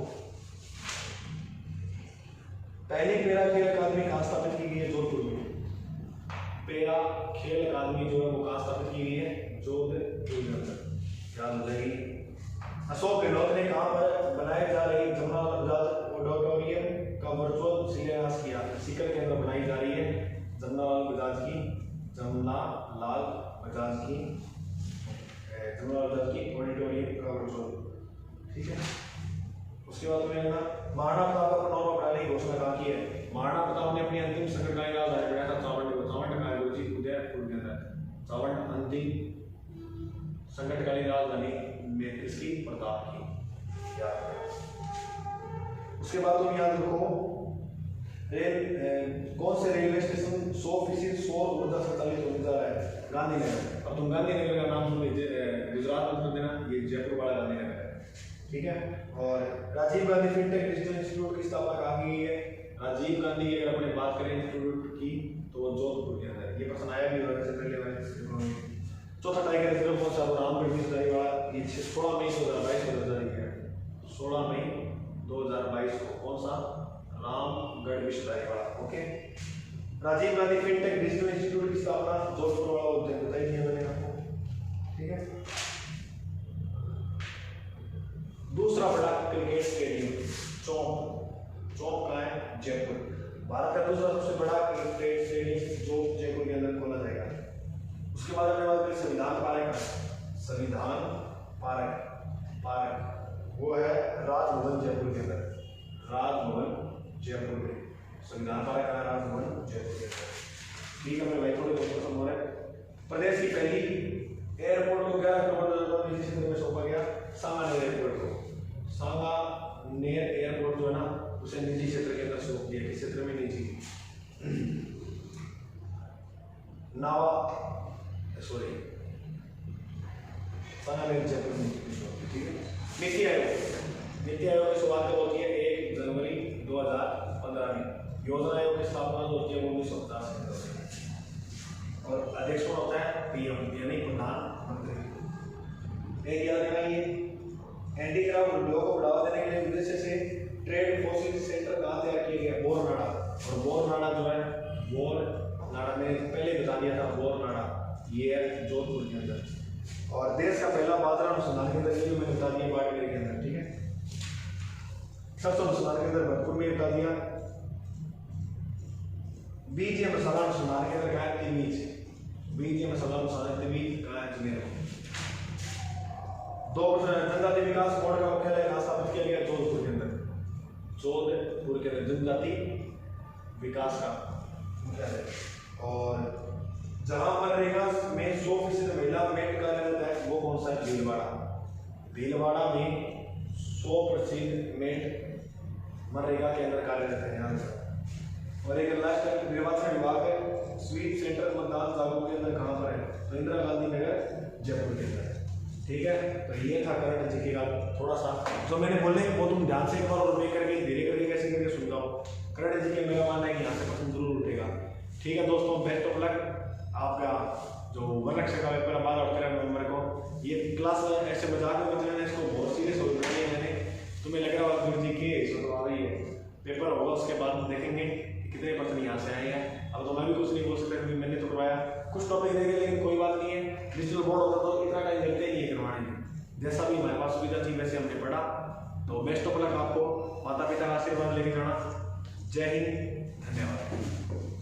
पहली पैरा खेल अकादमी कहाँ स्थापित की गई है, जोधपुर में। पैरा खेल अकादमी जो है वो कहाँ स्थापित की गई है, जोधपुर के अंदर, याद हो जाएगी। अशोक गहलोत ने कहाँ पर बनाए जा रही जमनालाल बजाज ऑडिटोरियम का वर्चुअल शिलान्यास किया, सीकर के अंदर बनाई जा रही है जमनालाल बजाज की ऑडिटोरियम का वर्चुअल। ठीक है, उसके बाद में ना महाराणा प्रताप का नौवां प्रणाली की घोषणा कहाँ की है। महाराणा प्रताप ने अपनी अंतिम संकटकालीन राजधानी बनाया था चावंड उदयपुर के अंदर। चावंड अंतिम संकटकालीन राजधानी में किसकी, प्रताप की, याद रखो। उसके बाद तुम याद रखो कौन से रेलवे स्टेशन 100% सौर ऊर्जा संचालित होने जा रहा है, गांधीनगर। अब तुम गांधीनगर का नाम सुन लीजिए, गुजरात में देना, ये जयपुर वाला गांधीनगर है। ठीक है, और Rajiv Gandhi fintech digital institute की स्थापना कहाँ की गई है। राजीव गांधी अगर अपने बात करें इंस्टीट्यूट की तो वो जोधपुर के अंदर। ये प्रश्न आया भी होगा इससे पहले वाले। चौथा टाइगर रिजर्व कौन सा, रामगढ़ बिस्तारी वाला, ये 16 मई 2022 को जारी किया है। 16 मई 2022 को कौन सा, रामगढ़ बिस्तारी वाला। Okay, Rajiv Gandhi fintech digital institute की स्थापना जोधपुर वाला उद्योग बताई दिया मैंने आपको। ठीक है, दूसरा बड़ा क्रिकेट स्टेडियम चौक का है, जयपुर। भारत का दूसरा सबसे बड़ा क्रिकेट स्टेडियम जो जयपुर के अंदर खोला जाएगा। उसके बाद हमने बात करी संविधान पार्क। संविधान पार्क वो है राजभवन जयपुर के अंदर, राजभवन जयपुर में संविधान पार्क है, राजभवन जयपुर के अंदर। ठीक है मेरे भाई, थोड़े बहुत खत्म हो रहे हैं। प्रदेश की पहली एयरपोर्ट को 11 अक्टूबर 2019 ईस्वी में सौंपा गया सांगानेर एयरपोर्ट को। सांगानेर एयरपोर्ट जो है ना उसे निजी क्षेत्र के अंदर सौंप दिया। किस क्षेत्र में, निजी, सांगानेर जयपुर में। ठीक है, नीति आयोग की शुरुआत कब होती है, 1 जनवरी 2015 में। योजना आयोग की स्थापना जो होती है 1950 में होती है, और अध्यक्ष कौन होता है, पीएम यानी प्रधानमंत्री। एक याद रखना, ये हैंडीक्राफ्ट उद्योग को बढ़ावा देने के लिए उद्देश्य से ट्रेड फैसिलिटी सेंटर कहाँ तैयार किया गया, बोरनाड़ा। और बोरनाड़ा जो है, बोरनाड़ा मैंने पहले बता दिया था, बोरनाड़ा ये है जोधपुर के अंदर। और देश का पहला बाजरा अनुसंधान केंद्र ये मैंने बता दिया बाड़मेर के अंदर। ठीक है, सरसों अनुसंधान केंद्र भरतपुर में बता दिया। बीज या मसाला अनुसंधान केंद्र कहाँ है, बीज या मसाला अनुसंधान केंद्र कहाँ है, अजमेर में। 2 जनजाति विकास बोर्ड का मुख्यालय कहाँ स्थापित किया गया, जोधपुर के अंदर। जोधपुर के अंदर जनजाति विकास का मुख्यालय। और जहां मनरेगा में 100% महिला मेट कार्यरत है वो कौन सा है, भीलवाड़ा में 100% मेट मनरेगा के अंदर कार्यरत है, ध्यान से। और एक लास्ट निर्वाचन विभाग है स्वीप सेंटर मतदान जागरूक के अंदर कहाँ पर है, तो इंदिरा गांधी नगर जयपुर के अंदर। ठीक है, तो ये था करंट जीके का थोड़ा सा जो मैंने बोले वो तुम ध्यान से एक बार और मैं करके धीरे करके कैसे करके सुन जाओ। करंट जीके मेरा मानना है कि यहाँ से पसंद जरूर उठेगा। ठीक है दोस्तों, बेस्ट ऑफ लक। आपका जो वनरक्षक का पेपर 12 और 13 नवंबर को, ये क्लास ऐसे मजाक में बच रहे इसको बहुत सीरियस हो रही है। मैंने तुम्हें लग रहा है जी के आ रही है, पेपर होगा उसके बाद देखेंगे कितने पर्सन यहाँ से आए हैं। अब तो मैं भी कुछ नहीं बोल सकता क्योंकि मैंने तो करवाया, कुछ टॉपिक देंगे लेकिन कोई बात नहीं है। डिजिटल बोर्ड होता तो इतना टाइम लगते ही है करवाने में, जैसा भी हमारे पास सुविधा थी वैसे हमने पढ़ा। तो बेस्ट ऑफ लक आपको, माता पिता का आशीर्वाद लेके जाना। जय हिंद, धन्यवाद।